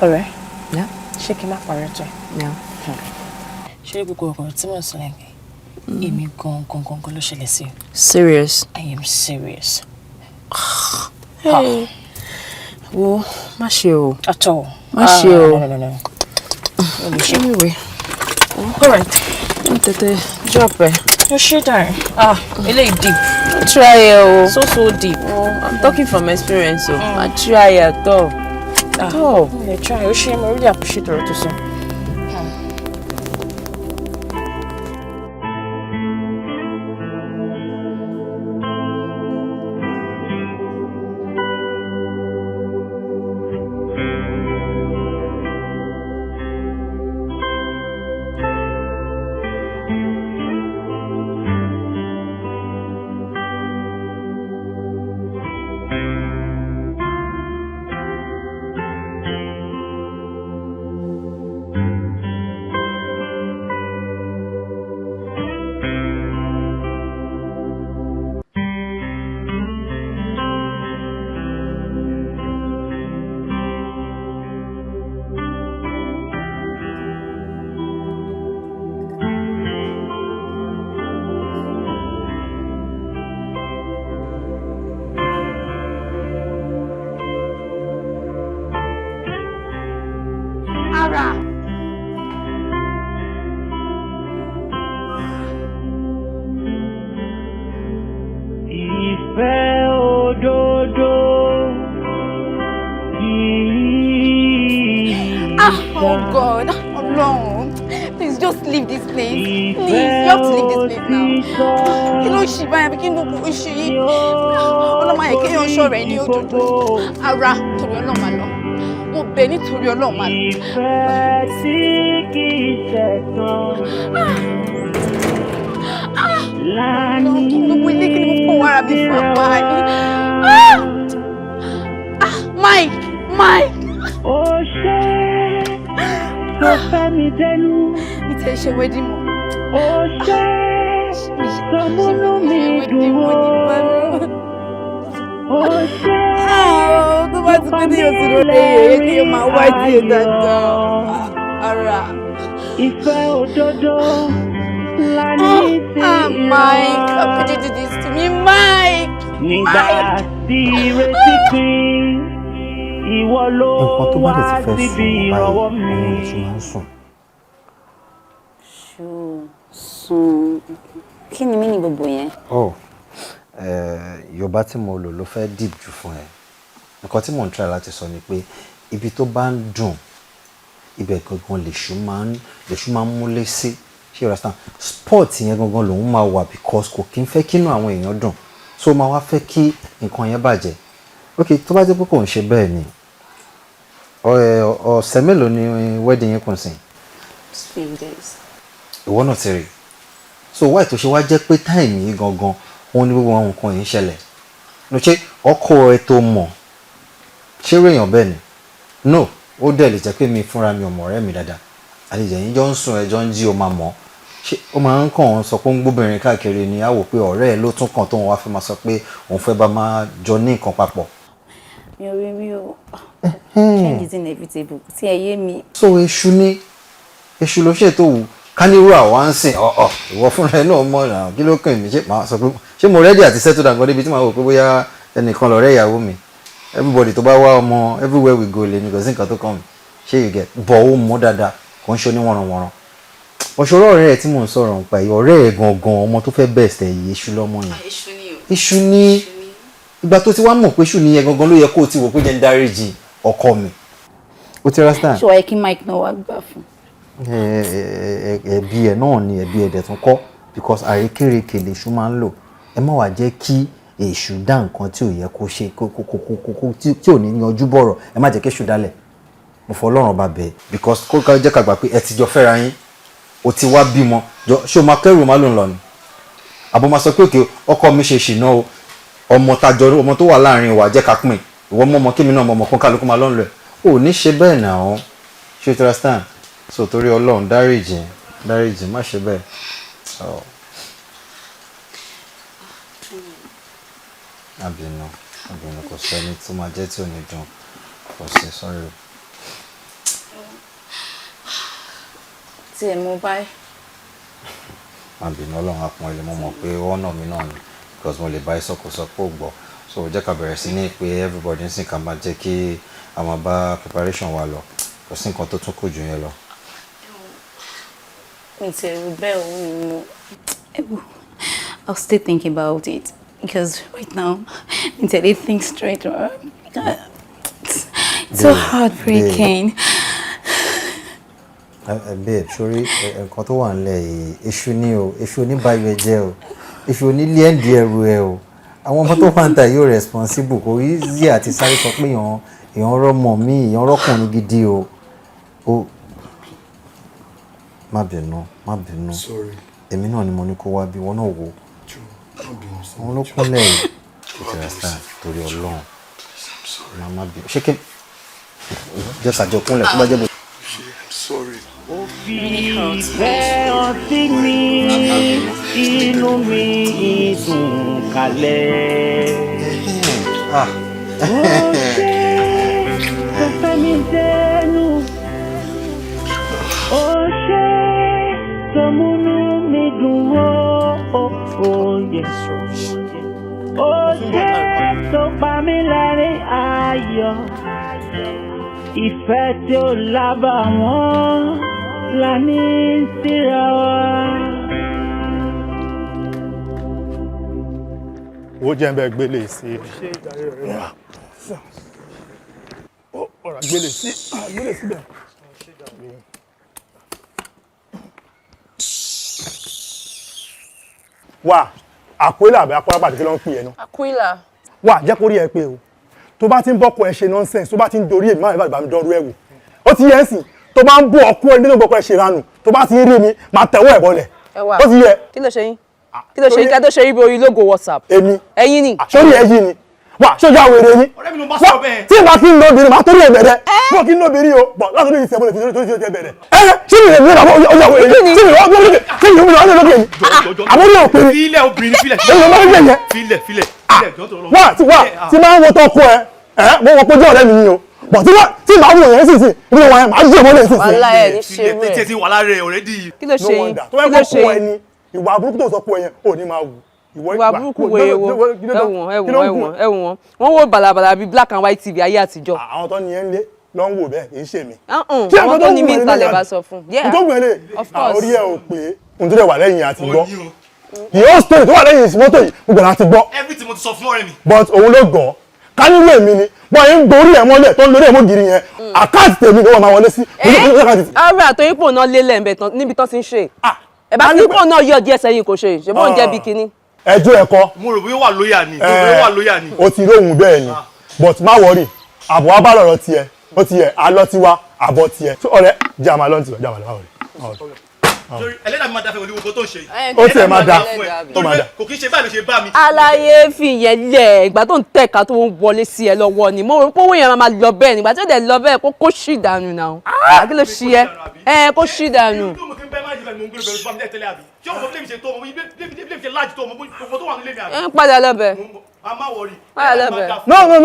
Ọ̀rẹ́. Yeah? Ṣé kí n má parẹ́ tó? Yeah. Ṣé gbogbo ọ̀rọ̀ tí mo sọ yẹn èmi gangan ló ṣẹlẹ̀ sí? Serious? I am serious. Hey. Wo má ṣe o. At all. Má ṣe o. No. Anyway. All right. Tètè drop ẹ. You should die. Eléyìí deep. Try it. So deep. I'm talking from experience. So I try it all. I try. You should. I really appreciate what you say. Oh God, Ọlọ́run, please just leave this place. Please, you have to leave this place now. Kí ló ṣì báyà bí kí n gbogbo oṣù yìí? Ọlọ́mọ ayé kéèyàn ṣọ̀rọ̀ ẹ̀ ní òdòdó. Ara torí Ọlọ́run máa lọ. Mo bẹ̀ nítorí Ọlọ́run máa lọ. Ìfẹ́ tí kì í ṣẹ̀tàn. Lánìí kí gbogbo ilé kí ni mo kó wára mi fún apá yìí. Mike. Ó ṣe tó fẹ́ mi dẹnu. Mi tẹ̀ ṣe wedding mọ́. Ó ṣe tó múnú mi dùn ó. Ó ṣe tó bá ti pé ní oṣù lóde yẹn kí o máa wá díẹ̀ dáadáa. Ara. Ìfẹ́ òdodo lánìí sí ìran. Mike, how could you do this to me, Mike? Nígbà tí ìrètí pín. Ìwọ ló wá síbi ìrànwọ́ mi. Sùn. Kí ni mí ní gbogbo yẹn? Yorùbá tí mo lò ló fẹ́ deep jù fún ẹ. Nǹkan tí mò ń try láti sọ ni pé ibi tó bá ń dùn ibẹ̀ gangan lèṣù máa ń múlé sí. Ṣé o understand? Sport yẹn gangan lòun máa wà because kò kí ń fẹ́ kínú àwọn èèyàn dùn. So máa wá fẹ́ kí nǹkan yẹn bàjẹ́. Ok, tó bá jẹ́ pé kò ń ṣe bẹ́ẹ̀ ni. Ọ̀sẹ̀ mélòó ni wedding yẹn kùn sí? 3 days. Ìwọ náà ti rí. So why tó ṣe wá jẹ́ pé time yìí gangan òun ni gbogbo àwọn nǹkan yìí ń ṣẹlẹ̀? No ṣe ọkọ ẹ tó mọ̀ ṣé rèèyàn bẹ́ẹ̀ ni? No, ó dẹ̀ lè jẹ́ pé mi fúnra mi ò mọ̀ ọ̀rẹ́ mi dáadáa. Àlejò yìí jọ ń sùn ẹjọ́ ń jí o máa mọ̀. Ṣé ó máa ń kàn sọ pé ń gbóbìnrin káàkiri ni á wò pé ọ̀rẹ́ ẹ ló tún kàn tóun wá fẹ́ máa sọ pé òun fẹ́ bá máa jọ ní nǹkan papọ̀. Mi ò rí o. Change is inevitable. Tí ẹ yé mi. So èṣù ló ṣètò wù kánírù àwa ń sìn ìwọ fúnra ẹ náà mọ̀ náà kí ló kàn mí ṣé màá sọ pé ṣé mo rẹ́dí àti settle down gan débi tí màá wò pé bóyá ẹnìkan lọ̀rẹ́ ìyàwó mi everybody tó bá wá ọmọ everywhere we go lè ní kò sí nǹkan tó kàn mí ṣé you get bọ̀ ó mọ̀ dáadáa kò ń ṣe oníwọ̀nranwọ̀nran ọ̀ṣọ́rọ̀ ọ̀rẹ́ ẹ̀ tí mò ń sọ̀rọ̀ nípa ẹ̀ ọ̀rẹ́ ẹ̀ gangan ọmọ tó fẹ́ best ẹ̀ yìí èṣù lọ́mọ yẹn èṣù ni ìgbà tó ti wá mọ̀ pé èṣù ni yẹn gangan ló yẹ kó o ti wò pé jẹ́ ń dáríjì ọkọ mi o ti understand. ṣé wàá kí Mike náà wá gbà fún. ẹbí ẹ náà ni ẹbí ẹdẹ tún kọ́ because àrékérekè lèṣù máa ń lò ẹ má wàá jẹ́ kí èṣù dá nǹkan tí ò yẹ kó ṣe tí ò ní yanjú bọ̀rọ̀ ẹ má jẹ́ kí èṣù dálẹ̀ mo fọ Ọlọ́run ọba bẹ́ẹ̀ because kó ká jẹ́ ká gbà pé ẹ ti jọ fẹ́ra yín o ti wá bímọ ṣé o máa kẹ́rù má ló ń lọ ni àbọ̀ máa sọ pé òkè ọkọ mi ṣe ṣìnà o ọmọ tó wà láàrin wa jẹ́ ká pín ìwọ mọ́mọ́ kí mi náà mọ́mọ́ kún kálukú máa lọ́n lọ ẹ̀ ò ní ṣe bẹ́ẹ̀ náà ṣé o ti understand so torí Ọlọ́run dáríjì má ṣe bẹ́ẹ̀. àbínú kò sẹ́ni tó máa jẹ́ tí ò ní dùn kò sí sọ́rí. tí ẹ mú báyìí. àbínú Ọlọ́run apọ̀ ilé mo mọ̀ pé ọ̀nà mi náà ni because mo lè bá ìsọkúsọ pò gbọ́ so jẹ́ ká bẹ̀rẹ̀ sí ní pé everybody ń sìn ká máa jẹ́ kí a máa bá preparation wa lọ kò sí nǹkan tó tún kù jù yẹn lọ. I'll still think about it because right now until I think straight it's so heartbreaking. Babe sorry nǹkan tó wà nílẹ̀ yìí èṣù ni o èṣù oníbàyọ̀ ẹ̀jẹ̀ o èṣù onílé ẹ̀ǹdì ẹrù ẹ o àwọn ọmọ tó wà ń ta yóò responsible kò easy àti sáré sọ pé èèyàn rọ́mọ mi èèyàn rọ́kùnrin gidi o má bínú èmi náà ni mo ní kó wá bí wọn náà wò wọn ló kúnlẹ̀ yìí ìtẹ̀rẹ̀sà torí Ọlọ́run má bínú ṣé kí jẹ́ sàjọ kúnlẹ̀ tó bá jẹ́ bó. Ìfẹ́ ọtí mi inú mi dùn kalẹ̀. Ó ṣe tó fẹ́ mi dẹnu. Ó ṣe tó múnú mi dùn ó yẹ. Ó ṣe tó pa mí lẹ́rìn ayọ̀. Ìfẹ́ tí ó lábàwọ́n la ní síra wa. Wo jẹ́ ń bẹ gbélé sí ọ̀rọ̀ gbélé sí bẹ̀. wà Aquila àbí apárápàdé kí ló ń pè ẹ́ náà. Aquila. wà jẹ́ kó rí ẹ pé o tó bá ti ń bọ́kọ ẹ ṣe nonsense tó bá ti ń dorí èmi máa ń bá mi dánrú ẹ wò ó ti yẹ ẹ sìn tó bá ń bọ́ ọkú ẹ nínú bọ́kọ ẹ ṣe ranù tó bá ti ń rí mi máa tẹ̀wọ́ ẹ̀ bọ́lẹ̀ ó ti yẹ. kí ló ṣe yín kí ló ṣe yín ká tó ṣe yín bí orí lógo WhatsApp. èmi ẹ̀yin ni. sórí ẹ yìí ni wà sójà wèrè ni tí ìbá kí n lóbìnrin máa torí ẹ bẹ̀rẹ̀ bọ́ kí n lóbìnrin o bọ̀ láti orí ìṣẹ́bọ̀lẹ̀ tí torí ti bẹ̀rẹ̀ ṣé mi lè mìíràn ọjà wèrè ni ṣé mi lè wọ́n lókè ṣé mi lè wọ́n lókè ni àbúrò òpin ni filẹ̀ obìnrin filẹ̀ filẹ̀ wà tí máa ń wo tọkọ ẹ mo wọ pójú ọ̀rẹ́ mi ni o bọ̀ tí màá wò yẹn sísìn ní wọn yẹn màá jẹ́ mọ́lẹ̀ sísìn. wàhálà ẹ̀ ní ṣe rẹ̀ tètè wà lára ẹ̀ already. kí ló ṣe yín tó bá yẹ kó ẹni ìwà burúkú tó sọ pé ẹyẹn ò ní máa wù. ìwà burúkú wo ẹ̀wọ̀n wọ́n wò bàlàbàlà bíi black and white tv ayé àtijọ́. àwọn tó ní ẹ ń lé lọ ń wò bẹ́ẹ̀ kì í ṣe mi. àwọn tó ní mí ń talẹ̀ bá sọ fún. tó gbẹ̀lẹ̀ orí ẹ̀ ò pé ohun tó lè wà lẹ́yìn àti gbọ́ yóò story tó wà lẹ́yìn mọ́tò yìí gbogbo àti gbọ́. everything mo ti sọ fún ọ̀rẹ́ mi. but òun ló gọ̀ ká nílò èmi ni bọ́ ẹ̀ ń gborí ẹ̀ mọ́lẹ̀ tó ń lórí ẹ̀ mọ́ gírí yẹn àkáàtì tèmi ló wà máa wọlé sí. ọ̀rẹ́ àtọ́yìnpọ̀ náà lélẹ̀ níbi tán ti ń ṣe ẹ̀ bá tí pọ̀ náà yọ̀ díẹ̀ sẹ́yìn kò ṣe ṣe bọ́ọ̀ ń jẹ́ bí kinní. ẹjọ́ ẹ̀kọ́. mo rò bí ó wà lóyà ni. o ti róhùn bẹ́ẹ̀ ni but má wọrí àbọ̀ wa bá lọ̀rọ̀ tiẹ̀ ó ti yẹ alọ́ tiwa àbọ̀ tiẹ̀ ọ̀rẹ́ jẹ́ àmà lọ́n tiwa jẹ́ àmà lọ́wọ́ ẹlẹ́dàá mi máa dáfẹ́ olúwo kó tó ń ṣe yìí. ó tiẹ̀ máa da tó máa da. kò kí ń ṣe báyìí ló ṣe bá mi. aláyé fìyẹn lẹ ìgbà tó ń tẹ̀ka tó ń wọlé sí ẹ lọ́wọ́ ni mo rò pé owó yẹn máa lọ bẹ́ẹ̀ nígbà tí ó dẹ̀ lọ bẹ́ẹ̀ kó ṣì dànù náà kí ló ṣí ẹ kó ṣì dànù. ń padà lọ́bẹ̀.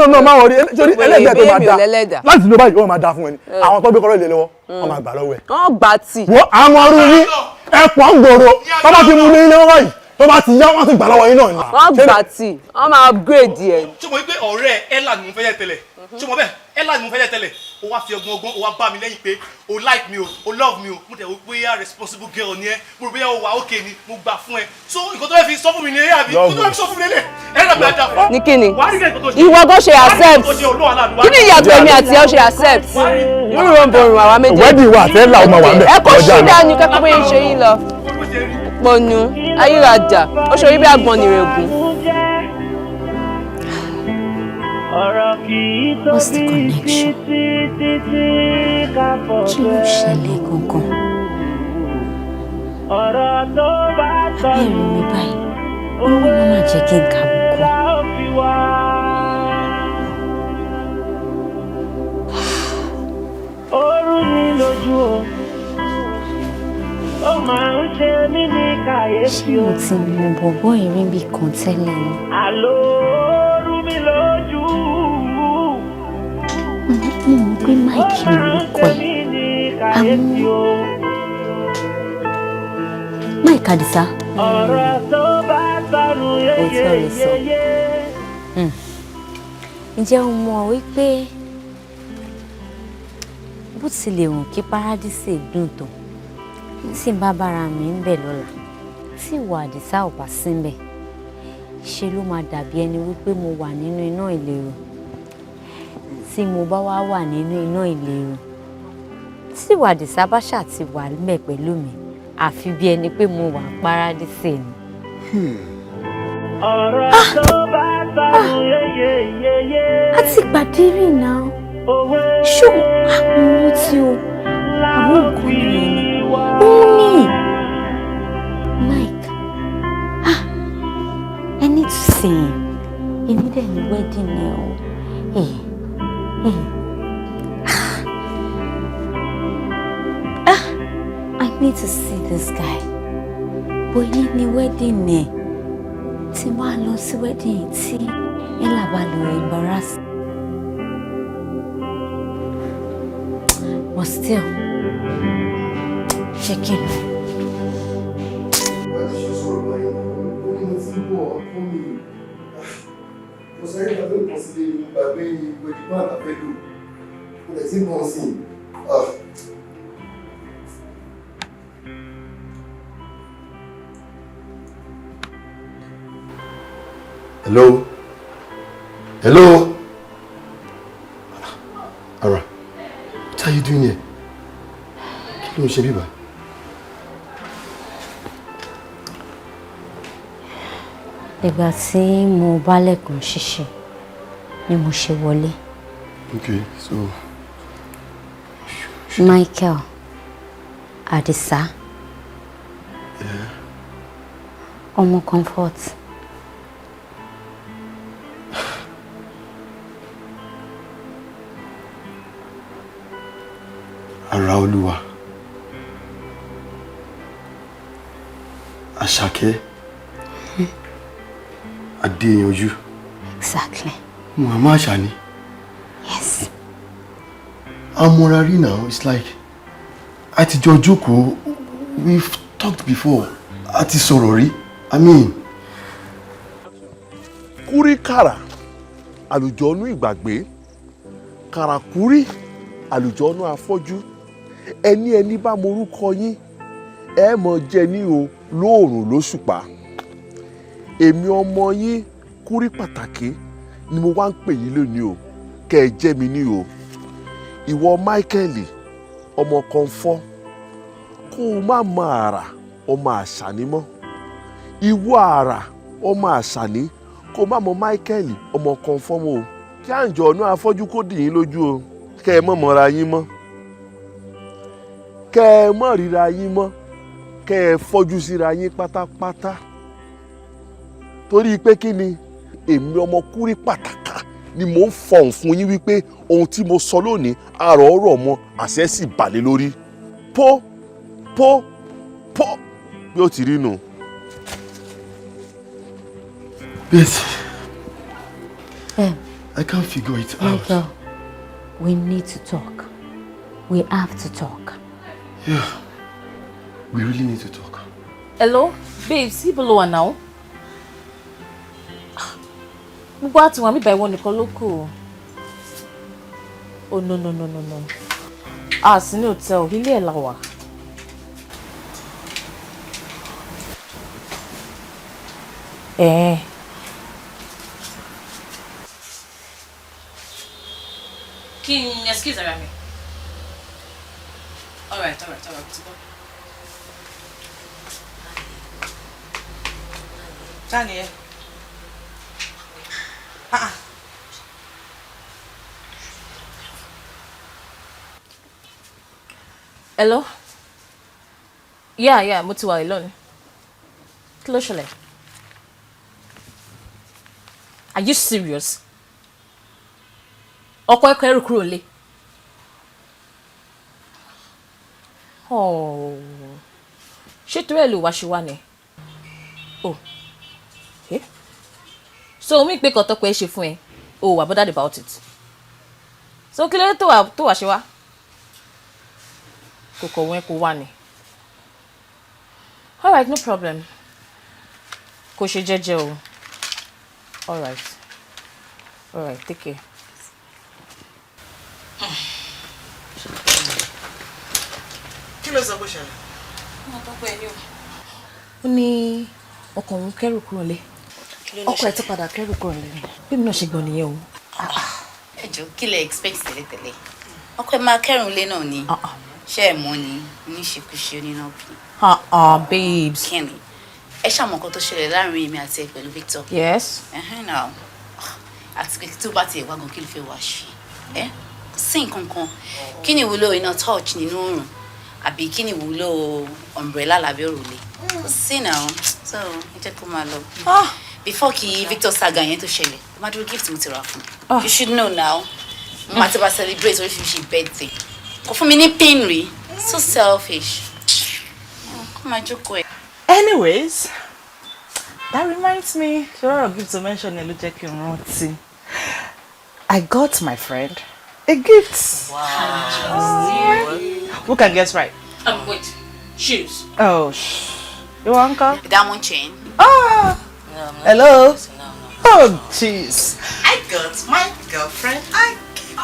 no má wọrí torí ẹlẹ́dẹ̀ tó máa da láti ló báyìí ó máa da fún ẹni àwọn tó gbé kọ́rọ́ ilé lọ́wọ́ wọ́n máa gbà lọ́wọ́ ẹ̀. wọ́n gbà tì. wọ́n àwọn ọrùn yín ẹ̀pọ̀ ń gbòòrò tó bá ti mú ní ilé wọ́n yìí tó bá ti yá wọ́n ti gbà lọ́wọ́ yín náà ni. wọ́n gbà tì wọ́n máa upgrade ẹ̀. ṣé mo rí pé ọ̀rẹ́ Ella ni mo fẹ́ yẹ tẹ́lẹ̀ ṣé mo bẹ́ẹ̀ Ella ni mo fẹ́ yẹ tẹ́lẹ̀ o wá fi ọgbọ́n o wá bá mi lẹ́yìn pé o like mi o love mi o mo tẹ̀ wọ́n pé yà responsible girl ni ẹ mo rò pé o wà okay ni mo gbà fún ẹ so nǹkan tó fẹ́ fi sọ fún mi ni eré àbí nǹkan tó fẹ́ fi sọ fún mi lélẹ̀ Ella mi àjà fún. ní kíni ìwọ gan ṣe accept kí ni ìyàtọ̀ èmi àti ẹ ṣe accept irú ló ń borun àwa méjèèjì. wedding wa àti Ella ọmọ wa ń bẹ̀. ẹ kò ṣí dání kẹ́kọ̀ọ́ bóyá ń ṣe yín lọ pọnú ayélujára ó ṣe orí bí àgbọn nìrègùn. What's the connection? Kí ló ṣẹlẹ̀ gangan? Abẹ́rẹ́ mi báyìí, wọ́n máa jẹ́ kí n kàbùkù. Oru ni lójú o, ó máa ń ṣe mí ní kàyéfì o. Ṣé mo ti mọ bọ̀bọ́ ìrìn bí kan tẹ́lẹ̀ ni? Àlọ́ oru mi lójú. Mo mọ̀ pé Mike lórúkọ ẹ̀, àmọ́ Mike Adisa. Ọ̀rọ̀ tó bá sọnù yéyéyéyé. Ǹjẹ́ o mọ̀ wípé bó tilẹ̀ hùn kí Paradise dùn tó tí n bá bára mi ń bẹ̀ lọ́la tí ìwà Àdìsá ò bá sí ń bẹ̀ ṣe ló máa dàbí ẹni wípé mo wà nínú iná ìléru tí mo bá wá wà nínú iná ìléru tí ìwà Àdìsá bá ṣàti wà mẹ́ pẹ̀lú mi àfi bí ẹni pé mo wà Paradise ni. Ọ̀rọ̀ tó bá sọnù yéyéyéyé. A ti pàdé rí náà ṣó àwọn tí o àwọn nǹkan nìyẹn ni òun ní Mike I need to see him èmi dẹ̀ ní wedding ẹ̀ o I need to see this guy bóyá ní wedding ẹ̀ tí máa lọ sí wedding tí Ella bá lọ embarrass. But still, check in. Hello? Hello? Ara, what are you doing here? ló ṣe bíbá? Ìgbà tí mo bá lẹ́kùn ṣíṣe ni mo ṣe wọlé. Okay, so. Michael, Adisa, Yeah. ọmọ Comfort. Ara Olúwa. Àṣàkẹ́. Adéyanjú. Exactly. Mama Àṣàní. Yes. Amorari now, it's like àtijọ́ jókòó, we've talked before. Àti sọ̀rọ̀ rí. I mean. Kúríkàrà àlùjọ́nú ìgbàgbé, kàràkúrí àlùjọ́nú afọ́jú, ẹni bá morúkọ yín ẹ mọ̀ jẹ ní o lóòrùn lóṣùpá. Èmi ọmọ yín Kúrí Pàtàkì ni mo wá ń pè yín lónìí o, kẹ́ ẹ jẹ́ mi ní o. Ìwọ Michael ọmọ Kọ̀ǹfọ́, kó o má mọ àrà ọmọ Àṣàní mọ́. Ìwọ àrà ọmọ Àṣàní, kó o má mọ Michael ọmọ Kọ̀ǹfọ́ mọ́ o. Kí àǹjọ̀nú afọ́jú kó dì yín lójú o, kẹ́ ẹ mọ̀ mọ́ra yín mọ́. Kẹ́ ẹ mọ̀ ríra yín mọ́, kẹ́ ẹ fọ́jú síra yín pátápátá. Torí pé kí ni èmi ọmọ Kúrí Pàtàkì ni mò ń fọhùn fún yín wípé ohun tí mo sọ lónìí àrọ̀ ọ̀rọ̀ mọ́ àṣẹ sì balẹ̀ lórí. Pó bí ó ti rí nù. I can't figure it out. Michael, we need to talk. We have to talk. Yeah, we really need to talk. Hello, babes, ibo lo wà now? Gbogbo àti wà mí bá ìwọ nìkan ló kù. Oh no. Sí ní hotel, ilé ẹ̀ la wà. Kí ni excuse ara mi? All right. Tani ẹ? Hello? Yeah, mo ti wà alone. Kí ló ṣẹlẹ̀? Are you serious? Ọkọ ẹ̀kọ́ ẹrù kúrò nílé. Oh. Ṣé torí ẹ̀ ló wá ṣe wá ni? Oh. Okay. So omi pé kọ̀tọ́ pé ṣe fún ẹ. Oh, wà bothered about it. So kí ló dé tó wá ṣe wá? Kò kọ̀wé kò wá ni. All right, no problem. Kò ṣe jẹ́jẹ́ o. All right, take care. Kí ló sọ bó ṣẹlẹ̀? Mo tó pé ní o. Ó ní ọkọ òun kẹ́rù kúrò nílé. Ọkọ ẹ̀ ti padà kẹ́rù kúrò nílé. Bí mi náà ṣe gbọ́ nìyẹn o. Ẹ jọ̀ọ́, kí lẹ expect tẹ́lẹ̀tẹ́lẹ̀? Ọkọ ẹ̀ máa kẹ́rù lé náà ni. Ṣé ẹ mọ̀ ni oníṣekúṣe onínàbí? Babes. Kí ni? Ẹ ṣàmọ̀ nǹkan tó ṣẹlẹ̀ láàrin èmi àti ẹ pẹ̀lú Victor. Yes. Now. Àti pé tó bá ti ẹ̀wá gan kí ló fẹ́ wá ṣe? Sí nǹkan kan. Kí ni ìwúlò iná torch nínú oòrùn? Àbí kí ni ìwúlò umbrella lábẹ́ òrùlé? Kò sí náà. So, ẹ jẹ́ kó máa lọ. Before kí Victor saga yẹn tó ṣẹlẹ̀, má dúró gift mo ti rà fún. You should know now. Mo máa ti bá celebrate oríṣiríṣi birthday. Kò fún mi ní pin rí. So selfish. Kó máa jókòó ẹ̀. Anyways, that reminds me, sure of gift to mention ló jẹ́ kí n rántí. I got my friend a gift. Wow. Who can guess right? Wait. Shoes. Oh, you uncle? Diamond chain. Hello. Oh, jeez. I got my girlfriend a gift.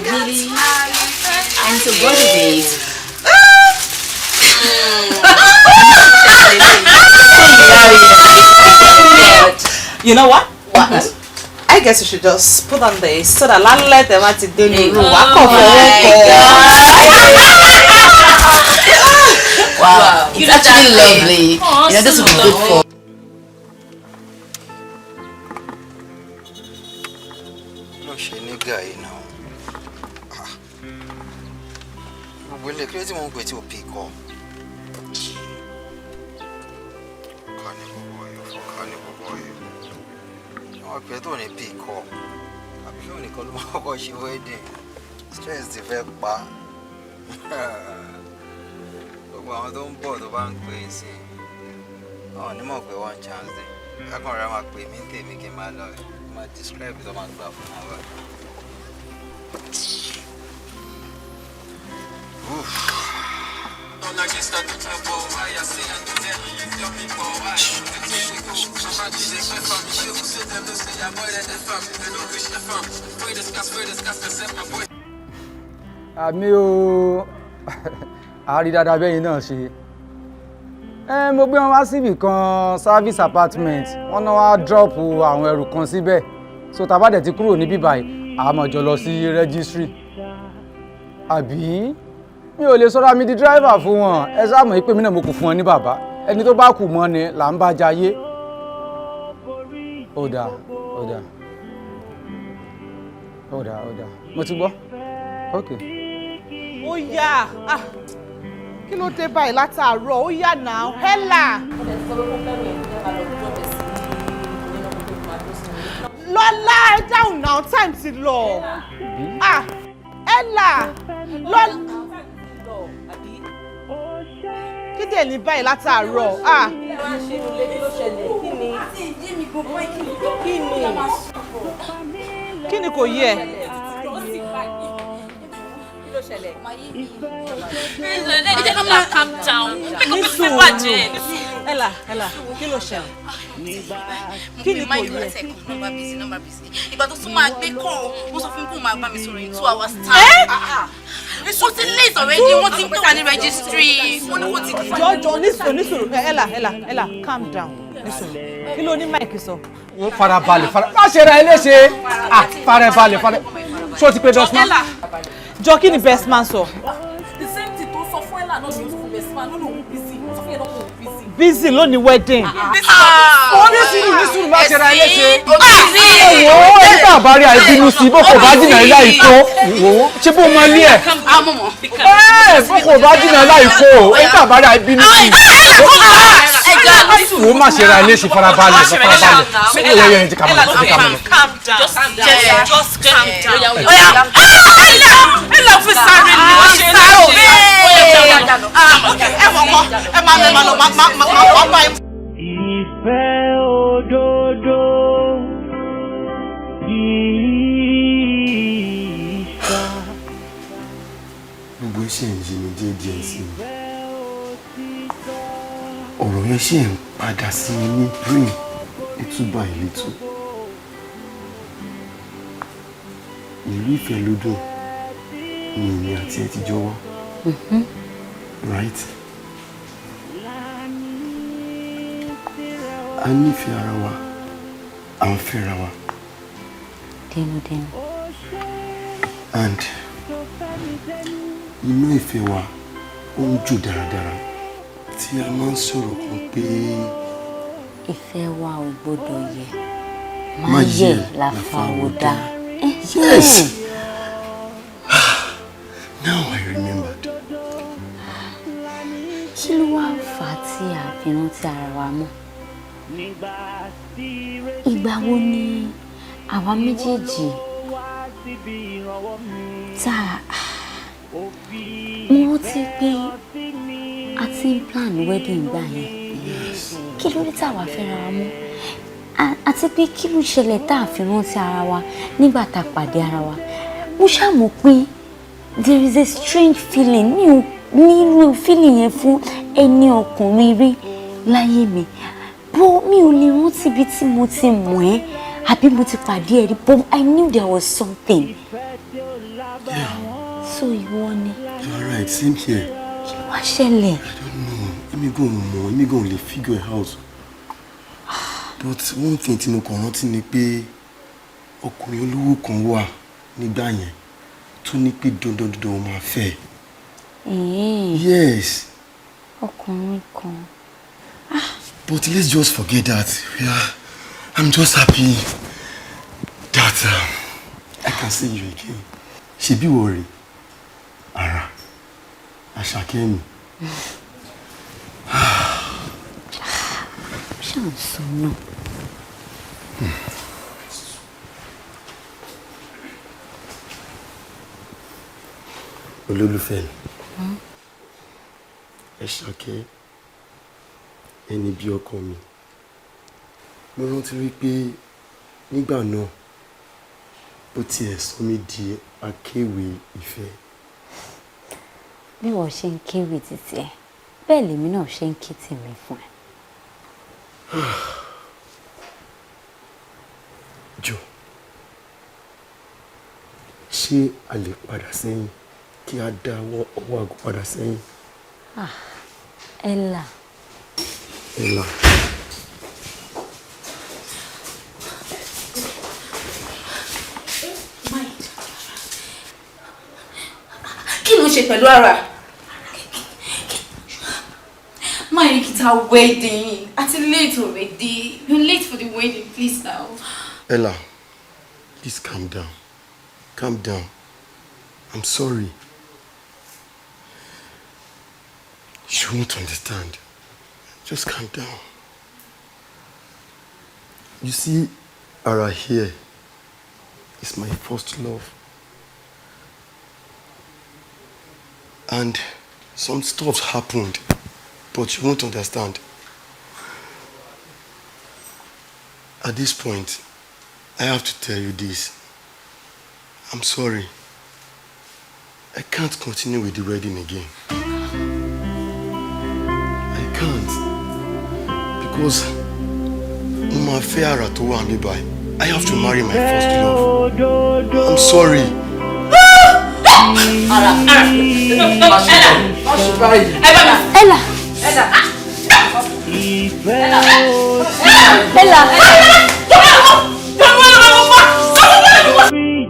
Really? And so what is it? You know what? What? I guess you should just put on this so that landlord them at the room. Wow, it's actually lovely. Oh, you know, this will be good for. No, she nigga, you know. We're like, let's go to pick up. Okay, don't need pick up. I'm sure you can look what she wedding. Stress the very bad. But I don't bother bank crazy. Oh, no more one chance then. I can't remember pay me making my lawyer. I describe it on my graph now. Àmì o àrí dáadáa bẹ́yìn náà ṣe mo gbé wọn wá síbì kan service apartment wọ́n náà wá drop àwọn ẹrù kan síbẹ̀ so tá bá dẹ̀ ti kúrò níbí báyìí a máa jọ lọ sí registry àbí mi ò lè sọ́ra mi di driver fún wọn ẹ sáà mọ̀ pé mi náà mo kù fún wọn ní bàbá ẹni tó bá kù mọ́ ni là ń bá jayé ó dáa mo ti gbọ́ ok. Ó yá kí ló dé báyìí látàárọ̀ ó yá náà Ella. Lọ́lá ẹ dáhùn náà time ti lọ Ella lọ́lá kí dé ní báyìí látàárọ̀ kí ni kò yẹ. Calm down. Ella, kí ló ṣẹlẹ̀? Kí ni kò yẹ? Ìgbà tó tún máa gbé kọ́ wọ́n sọ fún mi kó máa bá mi sọ̀rọ̀ in 2 hours time. Ó ti late already, wọ́n ti ń pè wá ní registry. Wọ́n ní kò ti di. Jọ̀ọ́ nísòro. Ella, calm down. Nísòro. Kí ló ní Mike sọ? Wọ́n farabalẹ̀ má ṣe ra ẹ léṣe farabalẹ̀ ṣó ti pé best man. Jọ kí ni best man sọ? The same thing tó sọ fún Ella náà ló sọ fún best man ló lòun busy. Ó sọ fún yẹn náà kò busy. Busy lónìí wedding. Onísùúrù má ṣe ra ẹ léṣe. Wo ẹni tá a bá rí àìbínú sí bó kò bá jìnnà ilá ìkó ṣé bó mọ ilé ẹ̀. Bó kò bá jìnnà ilá ìkó ẹni tá a bá rí àìbínú sí. Wo má ṣe ra ẹ léṣe farabalẹ̀. Yẹ ká mọ̀ lọ. Calm down. Just calm down. Ella fi sáré ni wọ́n ṣe léṣe. Ìfẹ́ òdodo ìṣá. Gbogbo iṣẹ́ ń yí mi díẹ̀ sí mi. Ọ̀rọ̀ yẹn ṣe ń padà sí mi ní brain ìtúbà ìletò. Ìlú ìfẹ́ ló dùn ni èmi àti ẹ ti jọ wá. Right? A nífẹ̀ẹ́ ara wa, à ń fẹ́ra wa. Dénúdénú. And inú ìfẹ́ wa ó ń jò dáradára tí a máa ń sọ̀rọ̀ kan pé ìfẹ́ wa ò gbọ́dọ̀ yẹ̀ má yẹ̀ láfàwọ́dá. Yes. Now I remembered. Kí ló wá fà á tí a fi rántí ara wa mọ́? Ìgbà wo ni àwa méjèèjì tá mo rántí pé a ti ń plan wedding gbà yẹn. Kí ló dé tá wa fẹ́ra wa mọ́? Àti pé kí ló ṣẹlẹ̀ tá a fi rántí ara wa nígbà tá a pàdé ara wa? Mo ṣàmọ̀ pé there is a strange feeling ní irú feeling yẹn fún ẹni ọkùnrin rí láyé mi. Bó mi ò lè rántí ibi tí mo ti mọ̀ ẹ́ àbí mo ti pàdé ẹ rí, but I knew there was something. Yeah. So ìwọ ni. You're right, same here. Kí ló wá ṣẹlẹ̀? I don't know. Èmi gan lè figure it out. But one thing tí mo kàn rántí ni pé ọkùnrin olówó kan wà nígbà yẹn tó ní pé dandan ó máa fẹ́. Mm. Yes. Ọkùnrin kan. But let's just forget that. Yeah, I'm just happy that I can see you again. Ṣebí worry. Ara. Ajeyemi. Ṣàǹsọ náà. Olólùfẹ́ mi. Ajeyemi. Ẹni bí ọkọ mi. Mo rántí wípé nígbà náà bó tiẹ̀ sọ mí di akéwì ìfẹ́. Bí wọ́n ṣe ń kéwì títí ẹ, bẹ́ẹ̀ lèmi náà ṣe ń ké tèmi fún ẹ. Jọ, ṣé a lè padà sẹ́yìn kí a dá ọwọ́ aago padà sẹ́yìn? Ella. Ella. Kí ló ṣe pẹ̀lú ara? My kita wedding. It's late already. You're late for the wedding, please now. Ella, please calm down. Calm down. I'm sorry. You won't understand. Just calm down. You see, Ara here is my first love. And some stuff happened, but you won't understand. At this point, I have to tell you this. I'm sorry. I can't continue with the wedding again. I can't. Because Mama Feara to one me by. I have to marry my first love. I'm sorry. Ella.